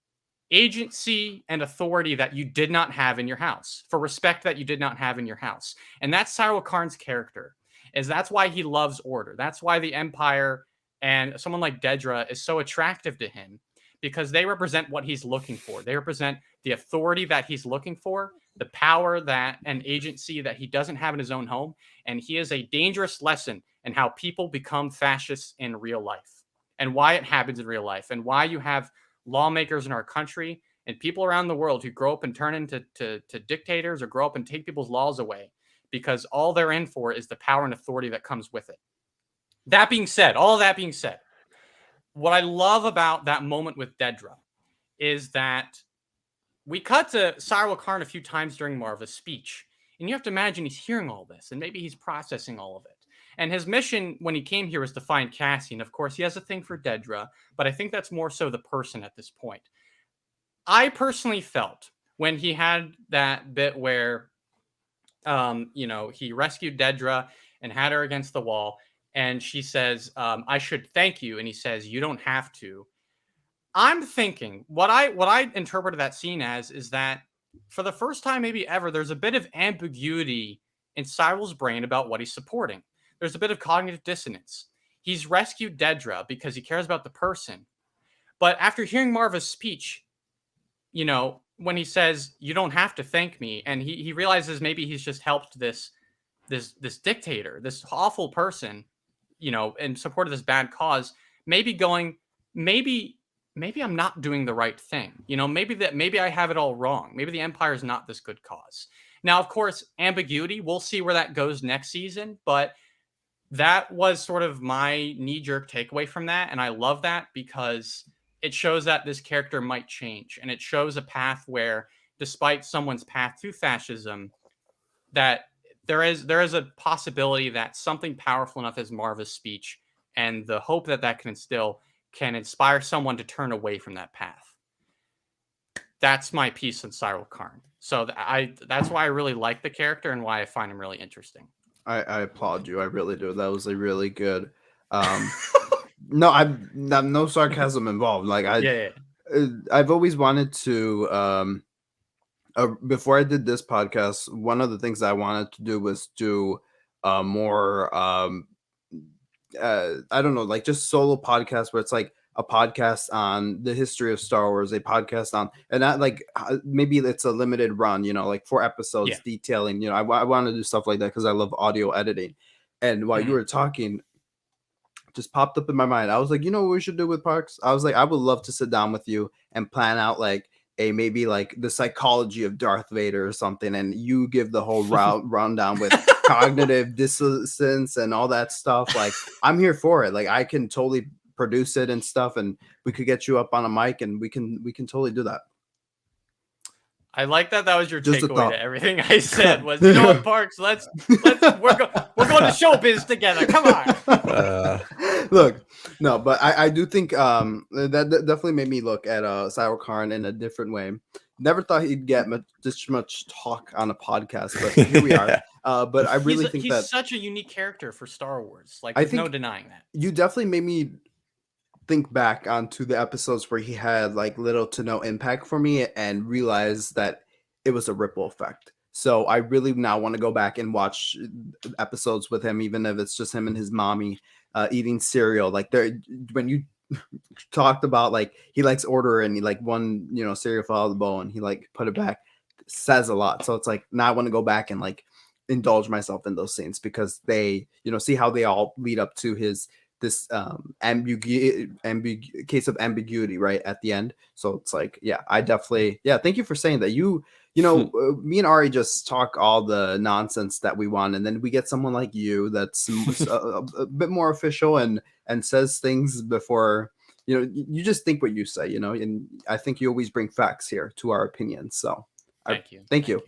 agency and authority that you did not have in your house, for respect that you did not have in your house. And that's Syril Karn's character. That's why he loves order. That's why the Empire and someone like Dedra is so attractive to him, because they represent what he's looking for. They represent the authority that he's looking for, the power that and agency that he doesn't have in his own home. And he is a dangerous lesson in how people become fascists in real life, and why it happens in real life, and why you have lawmakers in our country and people around the world who grow up and turn into dictators, or grow up and take people's laws away, because all they're in for is the power and authority that comes with it. That being said, all of that being said, what I love about that moment with Dedra is that we cut to Syril Karn a few times during Marva's speech, and you have to imagine he's hearing all this, and maybe he's processing all of it. And his mission when he came here was to find Cassian. Of course, he has a thing for Dedra, but I think that's more so the person at this point. I personally felt when he had that bit where, you know, he rescued Dedra and had her against the wall, and she says, I should thank you. And he says, you don't have to. I'm thinking what I interpreted that scene as is that for the first time maybe ever, there's a bit of ambiguity in Syril's brain about what he's supporting. There's a bit of cognitive dissonance. He's rescued Dedra because he cares about the person. But after hearing Marva's speech, you know, when he says, you don't have to thank me, and he realizes maybe he's just helped this dictator, this awful person, you know, in support of this bad cause, maybe I'm not doing the right thing. You know, maybe I have it all wrong. Maybe the Empire is not this good cause. Now, of course, ambiguity, we'll see where that goes next season, but that was sort of my knee-jerk takeaway from that. And I love that because it shows that this character might change. And it shows a path where, despite someone's path to fascism, that there is a possibility that something powerful enough as Marva's speech and the hope that can instill can inspire someone to turn away from that path. That's my piece on Syril Karn. So that's why I really like the character and why I find him really interesting. I applaud you. I really do. That was a really good. No, I'm no sarcasm involved. Like I've always wanted to. Before I did this podcast, one of the things I wanted to do was do more. I don't know, like just solo podcast where it's like a podcast on the history of Star Wars, a podcast on, and not like maybe it's a limited run, you know, like 4 episodes detailing, you know, I want to do stuff like that because I love audio editing. And while you were talking, just popped up in my mind. I was like, you know what we should do with Parks? I was like, I would love to sit down with you and plan out like a maybe like the psychology of Darth Vader or something, and you give the whole rundown with cognitive dissonance and all that stuff, like I'm here for it. Like I can totally produce it and stuff, and we could get you up on a mic, and we can totally do that. I like that. That was your Just a takeaway thought. to everything I said. Was, you know what, Parks? We're going to showbiz together. Come on. Look, no, but I do think that definitely made me look at Syril Karn in a different way. Never thought he'd get this much talk on a podcast, but here we are. But I really think he's such a unique character for Star Wars. Like, I there's think no denying that. You definitely made me think back onto the episodes where he had like little to no impact for me, and realize that it was a ripple effect. So I really now want to go back and watch episodes with him, even if it's just him and his mommy eating cereal. Like when you talked about like he likes order, and he like one, you know, cereal fell out of the bowl and he like put it back, says a lot. So it's like now I want to go back and like indulge myself in those scenes, because they, you know, see how they all lead up to this case of ambiguity right at the end. So it's like, yeah, I definitely, yeah, thank you for saying that. You know, me and Ari just talk all the nonsense that we want, and then we get someone like you that's a bit more official and says things before, you know, you just think what you say, you know, and I think you always bring facts here to our opinions. So thank you,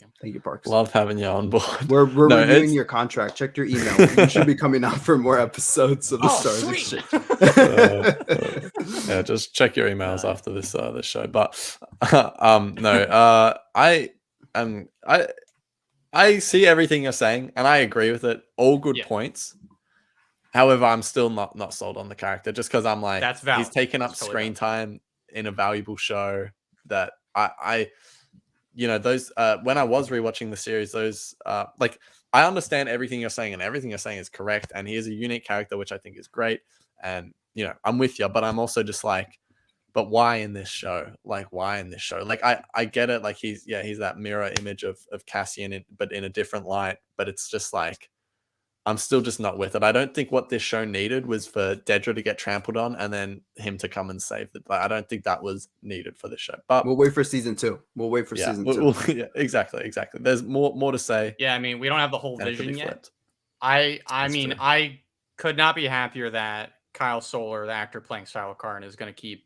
Parks. Love having you on board. We're reviewing your contract. Check your email. You should be coming out for more episodes of the Stars Exchange. Yeah, just check your emails after this this show. But I see everything you're saying, and I agree with it. All good points. However, I'm still not sold on the character, just because I'm like, that's valid. He's taken up screen time in a valuable show that I you know, those when I was rewatching the series, those like I understand everything you're saying, and everything you're saying is correct, and he is a unique character, which I think is great, and you know, I'm with you, but I'm also just like, but why in this show? Like, why in this show? Like, I get it, like he's that mirror image of Cassian, but in a different light, but it's just like, I'm still just not with it. I don't think what this show needed was for Dedra to get trampled on and then him to come and save it. Like, I don't think that was needed for this show. But we'll wait for season 2. We'll wait for season 2. Yeah, exactly. There's more to say. Yeah, I mean, we don't have the whole vision yet. I mean, I could not be happier that Kyle Soller, the actor playing Syril Karn, is going to keep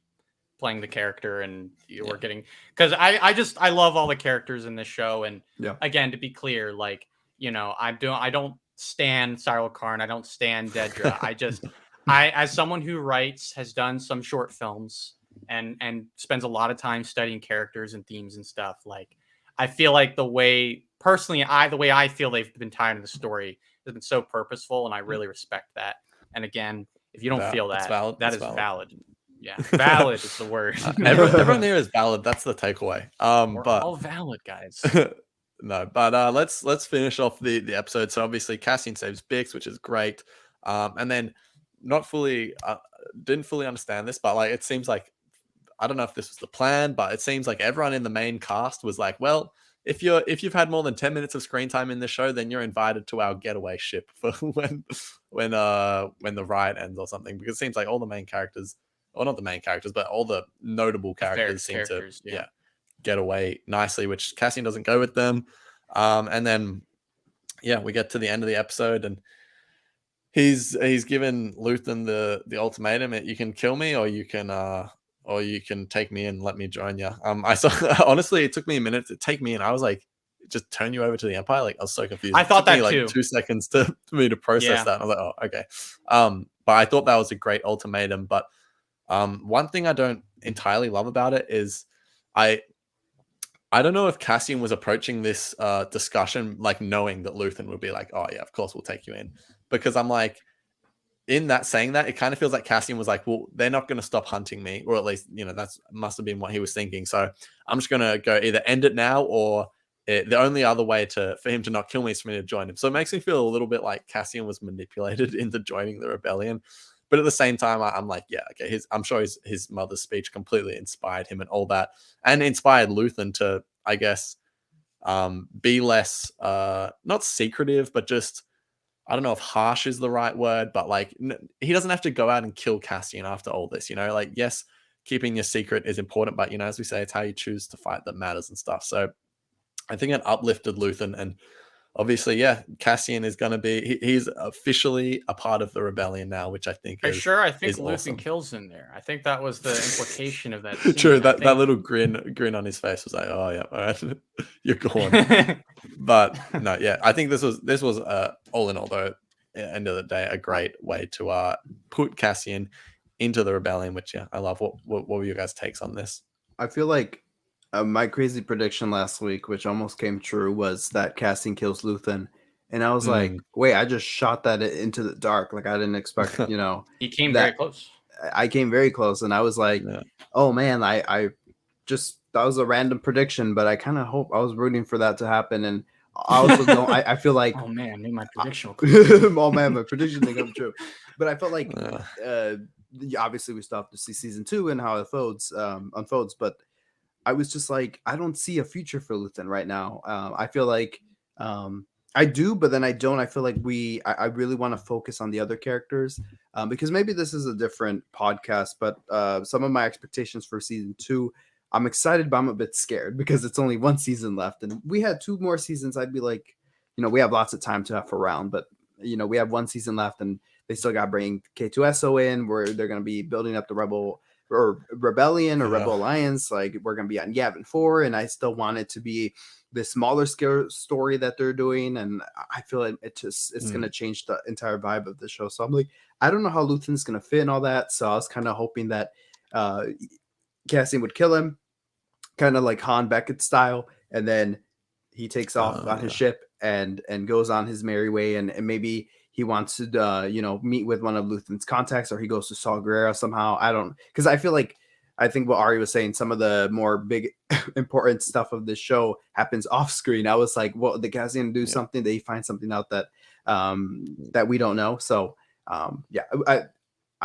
playing the character, and we're getting, because I love all the characters in this show, and again, to be clear, like, you know, I don't stand Syril Karn, I don't stand Dedra. I as someone who writes, has done some short films and spends a lot of time studying characters and themes and stuff, like I feel like the way I feel they've been tied in the story has been so purposeful, and I really respect that. And again, if you don't feel that, that is valid. Yeah, valid is the word. Everyone here is valid. That's the takeaway. We're all valid, guys. No, but let's finish off the episode. So obviously Cassian saves Bix, which is great. And then didn't fully understand this, but like it seems like, I don't know if this was the plan, but it seems like everyone in the main cast was like, well, if you've had more than 10 minutes of screen time in the show, then you're invited to our getaway ship for when the ride ends or something. Because it seems like all the main characters, or not the main characters, but all the notable characters seem to get away nicely, which Cassian doesn't go with them. And then we get to the end of the episode, and he's given Luthen the ultimatum: you can kill me, or you can take me and let me join you. I saw, honestly, it took me a minute to take me, and I was like, just turn you over to the Empire. Like, I was so confused. I thought that me, too. Like 2 seconds for me to process that. And I was like, oh, okay. But I thought that was a great ultimatum. But one thing I don't entirely love about it is I don't know if Cassian was approaching this discussion like knowing that Luthen would be like, oh yeah, of course we'll take you in. Because I'm like, in that saying that, it kind of feels like Cassian was like, well, they're not going to stop hunting me, or at least, you know, that's must have been what he was thinking. So I'm just going to go either end it now, or the only other way for him to not kill me is for me to join him. So it makes me feel a little bit like Cassian was manipulated into joining the rebellion. But at the same time, I'm like, yeah, okay. I'm sure his mother's speech completely inspired him and all that, and inspired Luthen to, I guess, be less, not secretive, but just, I don't know if harsh is the right word, but like he doesn't have to go out and kill Cassian after all this, you know. Like, yes, keeping your secret is important, but as we say, it's how you choose to fight that matters and stuff. So I think it uplifted Luthen, and obviously, Cassian is going to be, he's officially a part of the rebellion now, which I think I is think Luthen awesome. kills him there. I think that was the implication of that scene. True, that little grin on his face was like, oh yeah, all right, you're gone. But no, I think this was all in all, though, at the end of the day, a great way to put Cassian into the rebellion, which I love. What were your guys' takes on this? I feel like my crazy prediction last week, which almost came true, was that Cassian kills Luthen. And I was like, wait, I just shot that into the dark. Like, I didn't expect, he came that, very close. I came very close. And I was like, oh man, I just, that was a random prediction, but I kind of hope, I was rooting for that to happen. And I also don't, I feel like, oh man, maybe my prediction will come oh man, my prediction didn't come true. But I felt like, obviously we still have to see season 2 and how it unfolds. But I was just like, I don't see a future for Luthen right now. I feel like I do, but then I don't. I feel like I really want to focus on the other characters because maybe this is a different podcast, but some of my expectations for season 2, I'm excited, but I'm a bit scared because it's only 1 season left. And we had 2 more seasons. I'd be like, we have lots of time to have around, but we have 1 season left and they still got to bring K2SO in where they're going to be building up the rebellion or rebel alliance. Like we're going to be on Yavin 4, and I still want it to be the smaller scale story that they're doing. And I feel like it's going to change the entire vibe of the show. So I'm like, I don't know how Luthen's going to fit in all that. So I was kind of hoping that Cassian would kill him, kind of like Han Beckett style. And then he takes off on his ship and goes on his merry way. And maybe he wants to, meet with one of Luthen's contacts, or he goes to Saw Gerrera somehow. Because I think what Ari was saying, some of the more big important stuff of this show happens off screen. I was like, well, the Cassian do something, they find something out that that we don't know. So I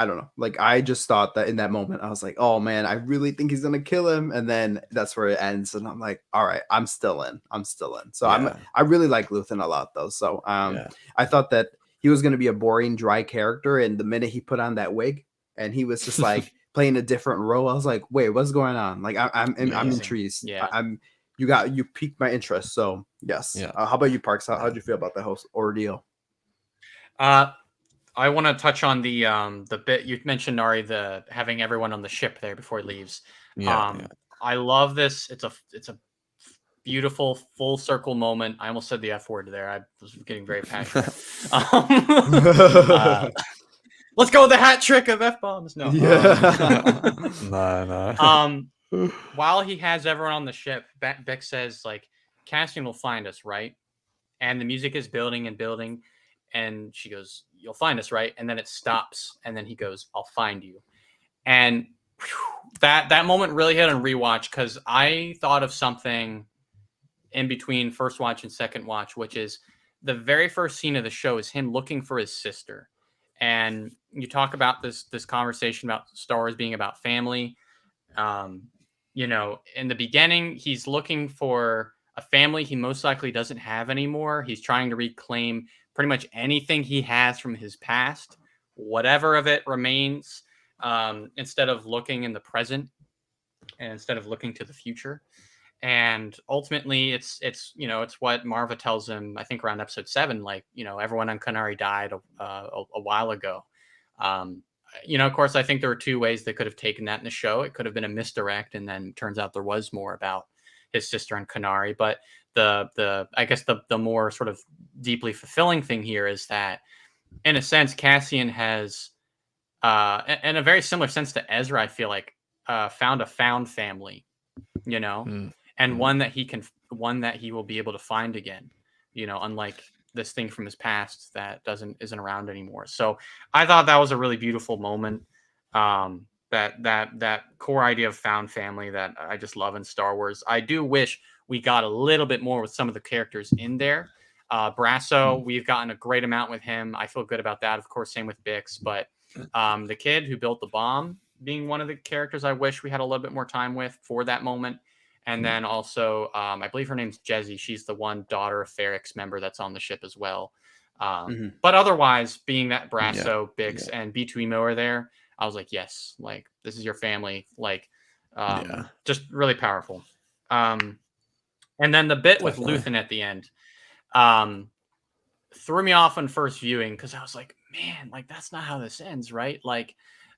don't know. Like, I just thought that in that moment, I was like, oh man, I really think he's gonna kill him. And then that's where it ends. And I'm like, all right, I'm still in. So I really like Luthen a lot though. So I thought that he was gonna be a boring, dry character. And the minute he put on that wig and he was just like playing a different role, I was like, wait, what's going on? Like I'm intrigued. Yeah. You piqued my interest. So yes. Yeah. How about you, Parks? How'd you feel about the whole ordeal? I want to touch on the bit you mentioned, Ari, the having everyone on the ship there before he leaves. I love this. It's a beautiful full circle moment. I almost said the F word there. I was getting very passionate. Let's go with the hat trick of F-bombs. No. No. While he has everyone on the ship, Beck says, like, Cassian will find us, right? And the music is building and building. And she goes, you'll find us, right? And then it stops. And then he goes, I'll find you. And that moment really hit on rewatch, because I thought of something in between first watch and second watch, which is the very first scene of the show is him looking for his sister. And you talk about this conversation about Star Wars being about family. In the beginning, he's looking for a family he most likely doesn't have anymore. He's trying to reclaim pretty much anything he has from his past, whatever of it remains, instead of looking in the present and instead of looking to the future. And ultimately it's what Marva tells him, I think around episode 7, like, everyone on Kenari died a while ago. Of course, I think there were 2 ways they could have taken that in the show. It could have been a misdirect, and then turns out there was more about his sister and Kenari. But I guess the more sort of deeply fulfilling thing here is that, in a sense, Cassian has, in a very similar sense to Ezra, I feel like, found a found family, and one that he will be able to find again, unlike this thing from his past that isn't around anymore. So I thought that was a really beautiful moment. That core idea of found family that I just love in Star Wars. I do wish we got a little bit more with some of the characters in there. Brasso, we've gotten a great amount with him. I feel good about that. Of course, same with Bix, but the kid who built the bomb being one of the characters I wish we had a little bit more time with for that moment. And then also, I believe her name's Jezzy. She's the one daughter of Ferrix member that's on the ship as well. But otherwise, being that Brasso, Bix, and B2EMO are there, I was like, yes, like this is your family. Like, Yeah. just really powerful. And then the bit with Definitely. Luthen at the end, threw me off on first viewing because I was like, man, like that's not how this ends, right? Like,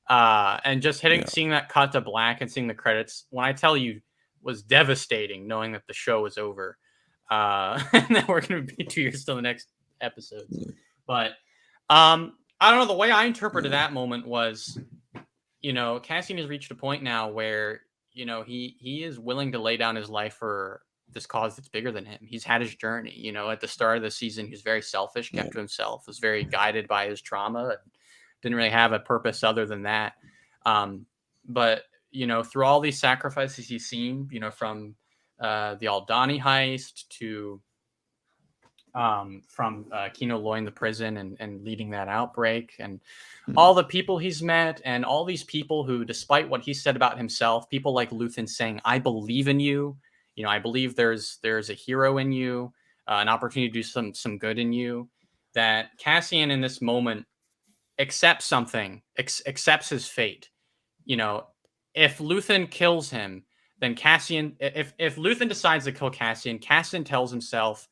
and just Yeah. seeing that cut to black and seeing the credits, when I tell you, was devastating knowing that the show was over. And that we're going to be 2 years till the next episodes. Yeah. But I don't know. The way I interpreted that moment was, you know, Cassian has reached a point now where, you know, he is willing to lay down his life for this cause that's bigger than him. He's had his journey. You know, at the start of the season, he was very selfish, kept to himself, was very guided by his trauma, didn't really have a purpose other than that. But you know, through all these sacrifices he's seen, you know, from the Aldani heist to from Kino Loy in the prison and leading that outbreak, and all the people he's met, and all these people who, despite what he said about himself, people like Luthen saying, "I believe in you. You know, I believe there's a hero in you, an opportunity to do some good in you." That Cassian in this moment accepts something, accepts his fate. You know, if Luthen kills him, then Cassian, if Luthen decides to kill Cassian, Cassian tells himself,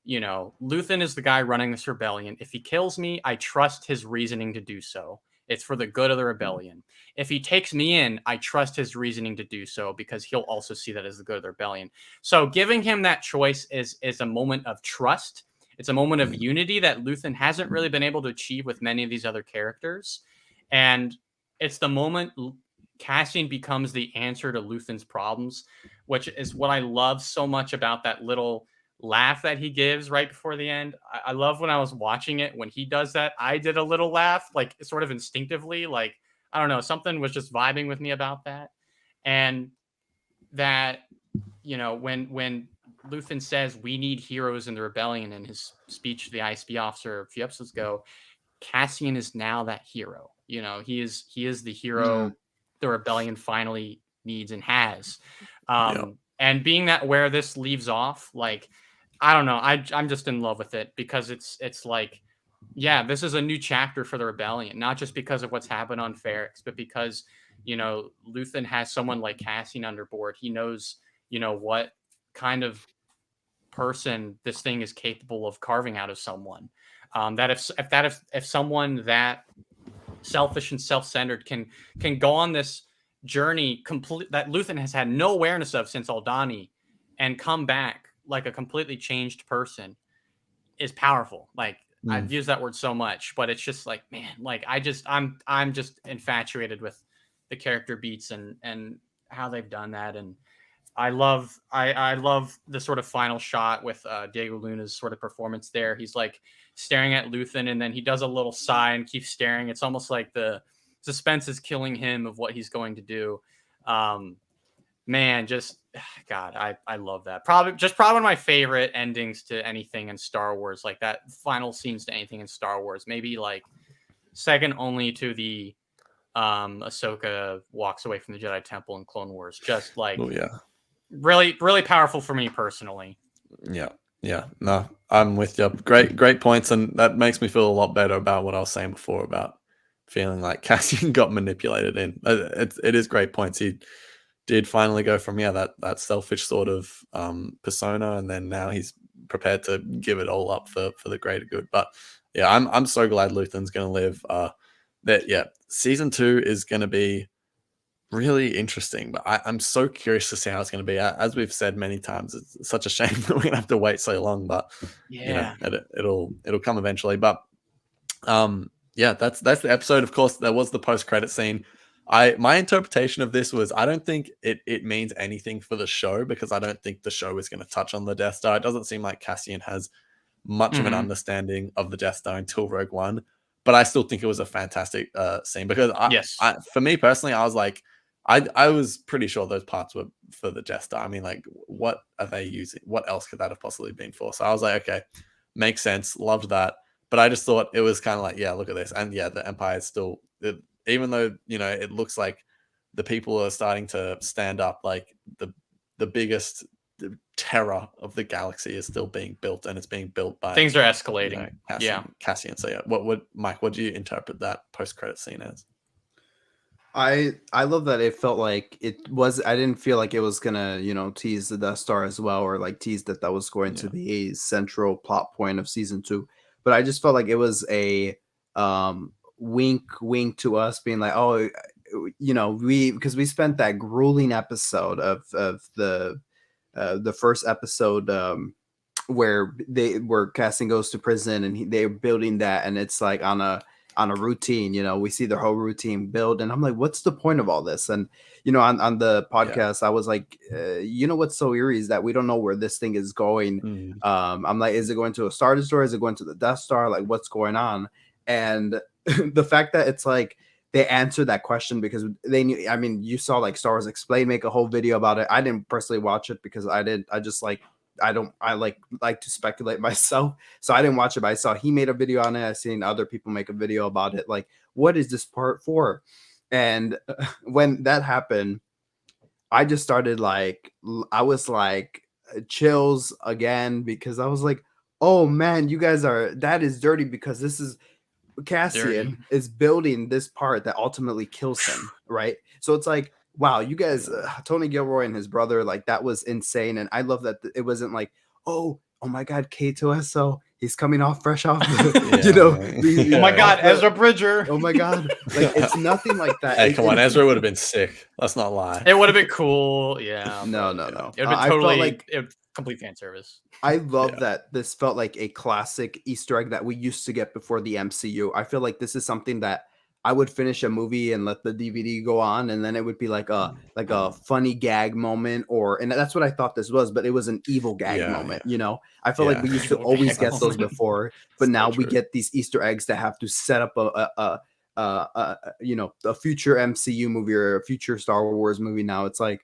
you know, Luthen is the guy running this rebellion. If he kills me, I trust his reasoning to do so. It's for the good of the rebellion. If he takes me in, I trust his reasoning to do so because he'll also see that as the good of the rebellion. So giving him that choice is a moment of trust. It's a moment of unity that Luthen hasn't really been able to achieve with many of these other characters. And it's the moment Cassian becomes the answer to Luthen's problems, which is what I love so much about that little laugh that he gives right before the end. I love when I was watching it, when he does that, I did a little laugh, like sort of instinctively, like, I don't know, something was just vibing with me about that. And that, you know, when Luthen says we need heroes in the rebellion in his speech to the ISB officer a few episodes ago, Cassian is now that hero. You know, he is the hero the rebellion finally needs and has. And being that where this leaves off, like, I don't know, I'm just in love with it because it's like, yeah, this is a new chapter for the rebellion, not just because of what's happened on Ferrix, but because, you know, Luthen has someone like Cassian under board. He knows, you know, what kind of person this thing is capable of carving out of someone. That if someone that selfish and self-centered can go on this journey that Luthen has had no awareness of since Aldani and come back like a completely changed person is powerful. Like, I've used that word so much, but it's just like, man, like I'm just infatuated with the character beats and how they've done that. And I love the sort of final shot with Diego Luna's sort of performance there. He's like staring at Luthen, and then he does a little sigh and keeps staring. It's almost like the suspense is killing him of what he's going to do. Man, just God, I love that. Probably one of my favorite endings to anything in Star Wars, like that final scenes to anything in Star Wars. Maybe like second only to the Ahsoka walks away from the Jedi Temple in Clone Wars. Just like, really, really powerful for me personally. Yeah. No, I'm with you. Great points, and that makes me feel a lot better about what I was saying before about feeling like Cassian got manipulated in. It is great points. He did finally go from that selfish sort of persona, and then now he's prepared to give it all up for the greater good. But yeah, I'm so glad Luthen's going to live. Season 2 is going to be really interesting, but I'm so curious to see how it's going to be. As we've said many times, it's such a shame that we're going to have to wait so long, but you know, it'll come eventually. But that's the episode. Of course, there was the post-credit scene. My interpretation of this was, I don't think it means anything for the show, because I don't think the show is going to touch on the Death Star. It doesn't seem like Cassian has much of an understanding of the Death Star until Rogue One, but I still think it was a fantastic scene, because for me personally, I was like, I was pretty sure those parts were for the Death Star. I mean, like, what are they using? What else could that have possibly been for? So I was like, okay, makes sense. Loved that. But I just thought it was kind of like, yeah, look at this. And yeah, the Empire is still, even though, you know, it looks like the people are starting to stand up, like the biggest terror of the galaxy is still being built, and it's being built by, things are escalating. You know, Cassian. So yeah, Mike, what do you interpret that post-credit scene as? I love that it felt like it was. I didn't feel like it was gonna, tease the Death Star as well, or like tease that was going to be a central plot point of season 2. But I just felt like it was a wink, wink to us, being like, oh, because we spent that grueling episode of the first episode, where Cassian goes to prison, and they're building that, and it's like on a routine. We see their whole routine build, and I'm like, what's the point of all this? And on the podcast, I was like, what's so eerie is that we don't know where this thing is going. I'm like, is it going to a Star Destroyer? Is it going to the Death Star? Like, what's going on? And the fact that it's like they answered that question because they knew. I mean, you saw like Star Wars Explained make a whole video about it. I didn't personally watch it because I like to speculate myself, so I didn't watch it, but I saw he made a video on it. I've seen other people make a video about it, like, what is this part for? And when that happened, I just started I was like chills again, because I was like, oh man, you guys that is dirty, because this is Cassian is building this part that ultimately kills him, right? So it's like, wow, you guys, Tony Gilroy and his brother, like, that was insane. And I love that it wasn't like, oh my God, K2SO, he's coming fresh off, oh my God, Ezra Bridger. Oh my God, like, it's nothing like that. Hey, come on, Ezra would have been sick. Let's not lie. It would have been cool. Yeah. No. It would have been totally complete fan service. I love that this felt like a classic Easter egg that we used to get before the MCU. I feel like this is something that I would finish a movie and let the DVD go on, and then it would be like a funny gag moment, and that's what I thought this was, but it was an evil gag moment. I feel like we used to always get those before, but now we get these Easter eggs that have to set up a future MCU movie or a future Star Wars movie. Now it's like,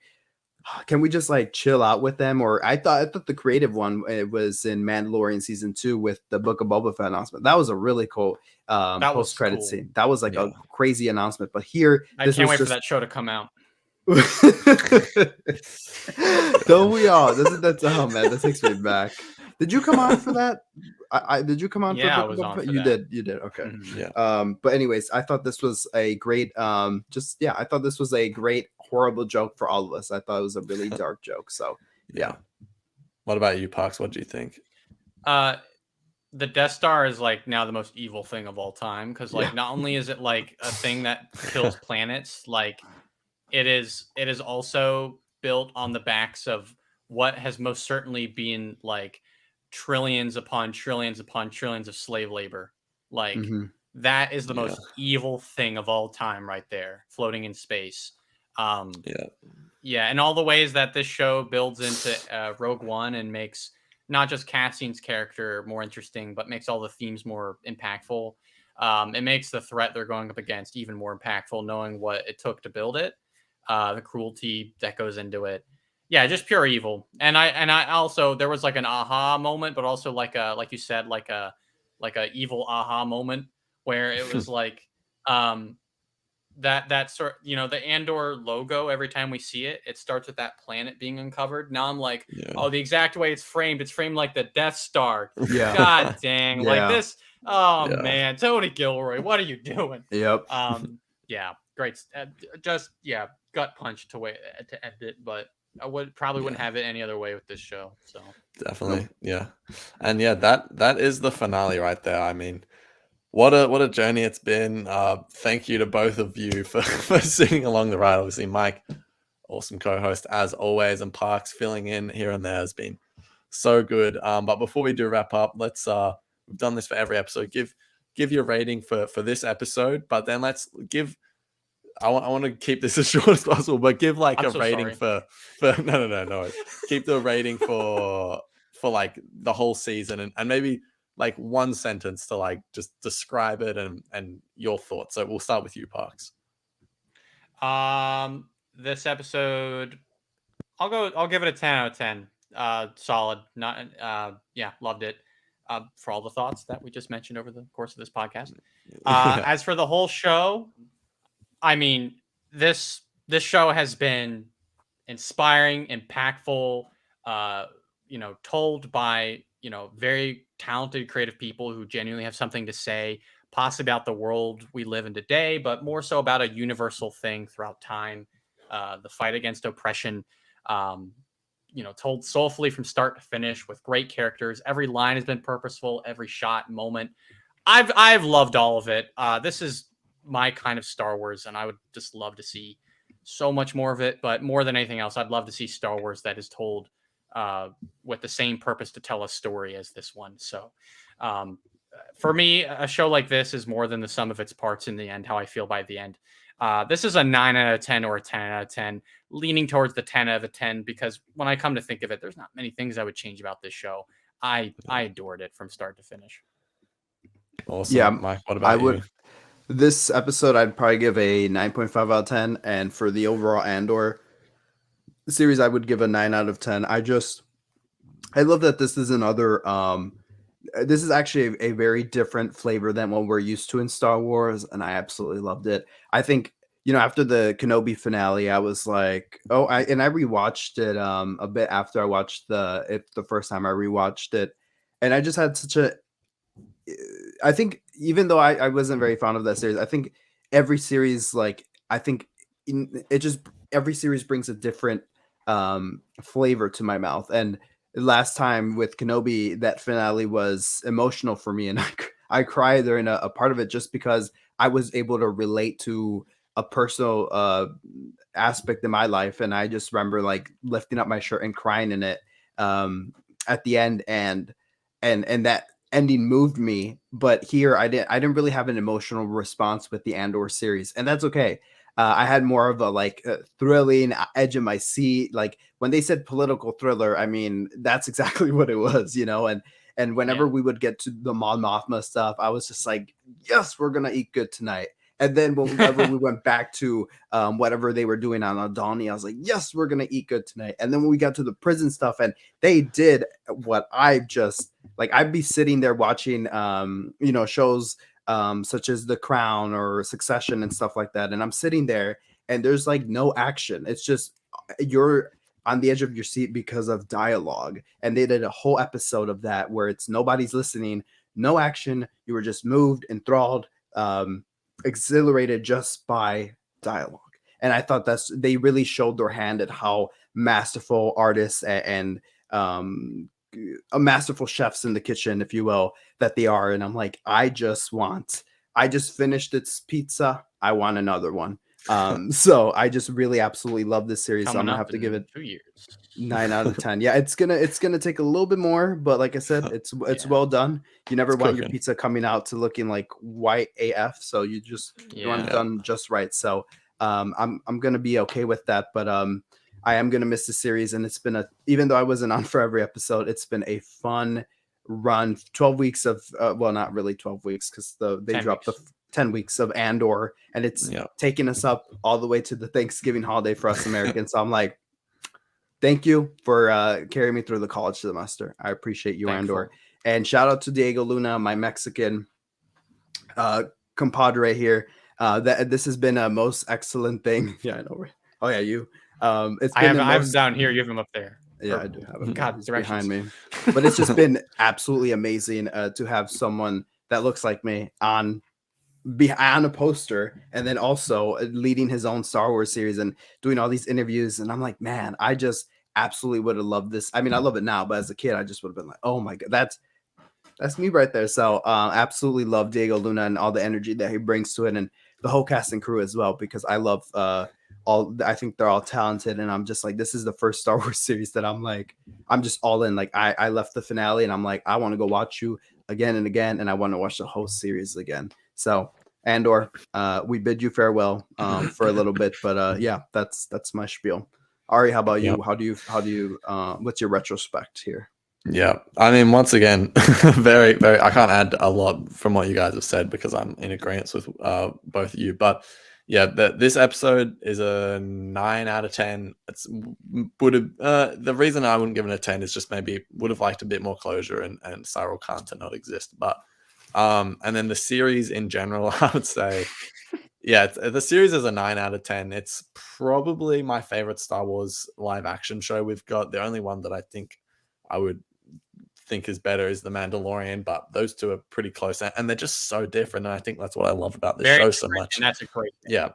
can we just like chill out with them? Or I thought the creative one, it was in Mandalorian season 2 with the Book of Boba Fett announcement. That was a really cool post credit scene. That was like a crazy announcement. But here, I can't wait for that show to come out. Don't we all? That's oh man, that takes me back. Did you come on for that? Did you come on? Yeah, for I was on. For you that. did. Okay. Mm-hmm. Yeah. But anyways, I thought this was a great. I thought this was a great horrible joke for all of us. I thought it was a really dark joke. So yeah. What about you, Pox? What do you think? The Death Star is like now the most evil thing of all time, because like not only is it like a thing that kills planets, like it is also built on the backs of what has most certainly been like trillions upon trillions upon trillions of slave labor. Like that is the most evil thing of all time right there, floating in space. And all the ways that this show builds into Rogue One and makes not just Cassian's character more interesting, but makes all the themes more impactful. It makes the threat they're going up against even more impactful, knowing what it took to build it, the cruelty that goes into it. Yeah, just pure evil. And I also, there was like an aha moment, but also like you said, like a evil aha moment where it was like that sort, the Andor logo, every time we see it, it starts with that planet being uncovered. Now I'm like, oh, the exact way it's framed like the Death Star. Yeah. God dang. Like this. Oh man, Tony Gilroy, what are you doing? Yep. Yeah, great. Just gut punch to end it, but I wouldn't have it any other way with this show. So definitely, and that is the finale right there. I mean, what a journey it's been. Thank you to both of you for sitting along the ride. Obviously, Mike, awesome co-host as always, and Parks filling in here and there has been so good. But before we do wrap up, let's we've done this for every episode. Give your rating for this episode, but then let's give. I want to keep this as short as possible, but give like a rating for no. Keep the rating for like the whole season and maybe like one sentence to like just describe it and your thoughts. So we'll start with you, Parks. This episode, I'll give it a 10 out of 10. Solid. Loved it. For all the thoughts that we just mentioned over the course of this podcast. As for the whole show, I mean, this show has been inspiring, impactful, told by, very talented creative people who genuinely have something to say, possibly about the world we live in today, but more so about a universal thing throughout time, the fight against oppression. Told soulfully from start to finish with great characters. Every line has been purposeful, every shot, moment. I've loved all of it. This is my kind of Star Wars, and I would just love to see so much more of it. But more than anything else, I'd love to see Star Wars that is told with the same purpose to tell a story as this one. So for me, a show like this is more than the sum of its parts in the end, how I feel by the end. This is a 9 out of 10 or a 10 out of 10, leaning towards the 10 out of 10, because when I come to think of it, there's not many things I would change about this show. I adored it from start to finish. Awesome. Yeah, Mike, what about I you? would. This episode, I'd probably give a 9.5 out of 10. And for the overall Andor series, I would give a 9 out of 10. I love that this is another, this is actually a very different flavor than what we're used to in Star Wars. And I absolutely loved it. I think, after the Kenobi finale, I was like, I rewatched it a bit after I watched the first time I rewatched it. And I just had I think even though I wasn't very fond of that series, I think every series, every series brings a different flavor to my mouth. And last time with Kenobi, that finale was emotional for me, and I cried during a part of it just because I was able to relate to a personal aspect in my life, and I just remember like lifting up my shirt and crying in it at the end, and that ending moved me. But here I didn't really have an emotional response with the Andor series, and that's okay. I had more of a thrilling edge of my seat. Like when they said political thriller, I mean, that's exactly what it was, and whenever we would get to the Mon Mothma stuff, I was just like, yes, we're gonna eat good tonight. And then whenever we went back to whatever they were doing on Adani, I was like, yes, we're gonna eat good tonight. And then when we got to the prison stuff, and they did what I just like, I'd be sitting there watching shows such as The Crown or Succession and stuff like that, and I'm sitting there and there's like no action. It's just you're on the edge of your seat because of dialogue. And they did a whole episode of that where it's nobody's listening, no action. You were just moved, enthralled, exhilarated just by dialogue. And I thought they really showed their hand at how masterful artists and masterful chefs in the kitchen, if you will, that they are. And I'm like, I just finished its pizza. I want another one. So I just really absolutely love this series. So I'm gonna have to give it 2 years. 9 out of 10. Yeah, it's gonna take a little bit more, but like I said, it's well done. You never want your pizza coming out to looking like white AF, so you want it done just right. So I'm gonna be okay with that, but I am gonna miss the series, and it's been even though I wasn't on for every episode, it's been a fun run. 12 weeks of well, not really 12 weeks because they dropped the 10 weeks of Andor, and it's taking us up all the way to the Thanksgiving holiday for us Americans. So I'm like, thank you for carrying me through the college semester. I appreciate you, Andor. And shout out to Diego Luna, my Mexican compadre here. That this has been a most excellent thing. Yeah, I know. Oh yeah, you. It's been I have him down here. You have him up there. Yeah, I do have him. God, behind me. But it's just been absolutely amazing to have someone that looks like me on a poster, and then also leading his own Star Wars series and doing all these interviews. And I'm like, man, I just absolutely would have loved this. I mean, I love it now, but as a kid, I just would have been like, oh my God, that's me right there. So absolutely love Diego Luna and all the energy that he brings to it, and the whole cast and crew as well, because I love I think they're all talented, and I'm just like, this is the first Star Wars series that I'm just all in. Like I left the finale and I'm like, I want to go watch you again and again, and I want to watch the whole series again. So Andor, we bid you farewell for a little bit, but yeah, that's my spiel. Ari, how about you? How do you what's your retrospect here? Yeah, I mean, once again, very, very. I can't add a lot from what you guys have said because I'm in agreement with both of you. But yeah, this episode is a 9 out of 10. The reason I wouldn't give it a 10 is just maybe would have liked a bit more closure and Syril Karn to not exist. But and then the series in general, I would say, yeah, the series is a 9 out of 10. It's probably my favorite Star Wars live action show we've got. The only one that I think I would think is better is The Mandalorian, but those two are pretty close, and they're just so different. And I think that's what I love about this Very show so different, much. and that's a great thing.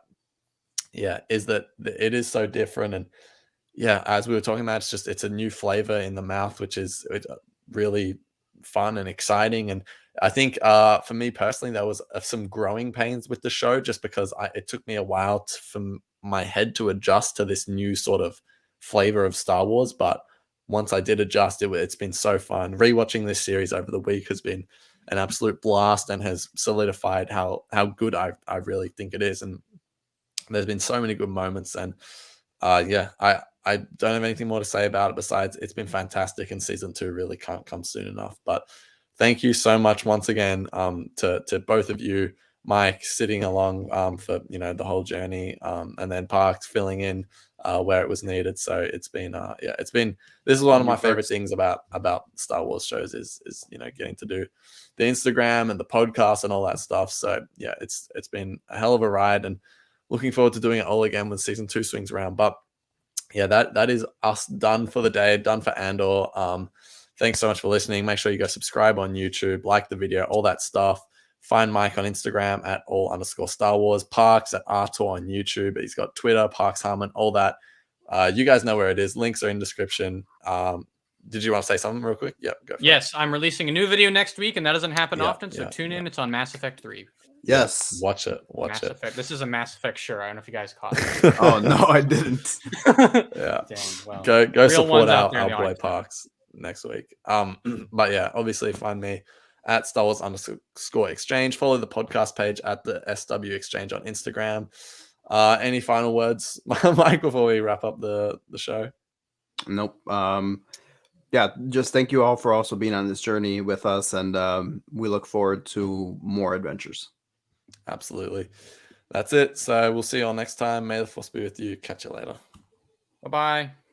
Yeah, is that it is so different, and yeah, as we were talking about, it's a new flavor in the mouth, which is really fun and exciting. And I think for me personally, there was some growing pains with the show, just because it took me a while for my head to adjust to this new sort of flavor of Star Wars. But once I did adjust, it's been so fun. Rewatching this series over the week has been an absolute blast and has solidified how good I really think it is. And there's been so many good moments, and I don't have anything more to say about it besides it's been fantastic, and season 2 really can't come soon enough. But thank you so much once again to both of you, Mike sitting along for the whole journey, and then Parks filling in where it was needed. So it's been this is one of my favorite things about Star Wars shows is getting to do the Instagram and the podcast and all that stuff. So yeah, it's been a hell of a ride, and looking forward to doing it all again when season 2 swings around. But yeah, that is us done for the day, done for Andor. Thanks so much for listening. Make sure you go subscribe on YouTube, like the video, all that stuff. Find Mike on Instagram at @all_Star Wars, Parks at ArTorr on YouTube. He's got Twitter, Parks Harmon, all that. You guys know where it is. Links are in description. Did you want to say something real quick? Yeah, go for Yes, I'm releasing a new video next week, and that doesn't happen often. So tune in. It's on Mass Effect 3. Yes. Watch it. Mass it. Effect. This is a Mass Effect shirt. I don't know if you guys caught it. Oh no, I didn't. Yeah. Dang, well, Go support our there in the boy audience, man. Parks next week. But yeah, obviously find me at Star Wars _exchange. Follow the podcast page at the SW Exchange on Instagram. Any final words, Mike, before we wrap up the show? Nope. Yeah, just thank you all for also being on this journey with us, and we look forward to more adventures. Absolutely. That's it. So we'll see you all next time. May the Force be with you. Catch you later. Bye-bye.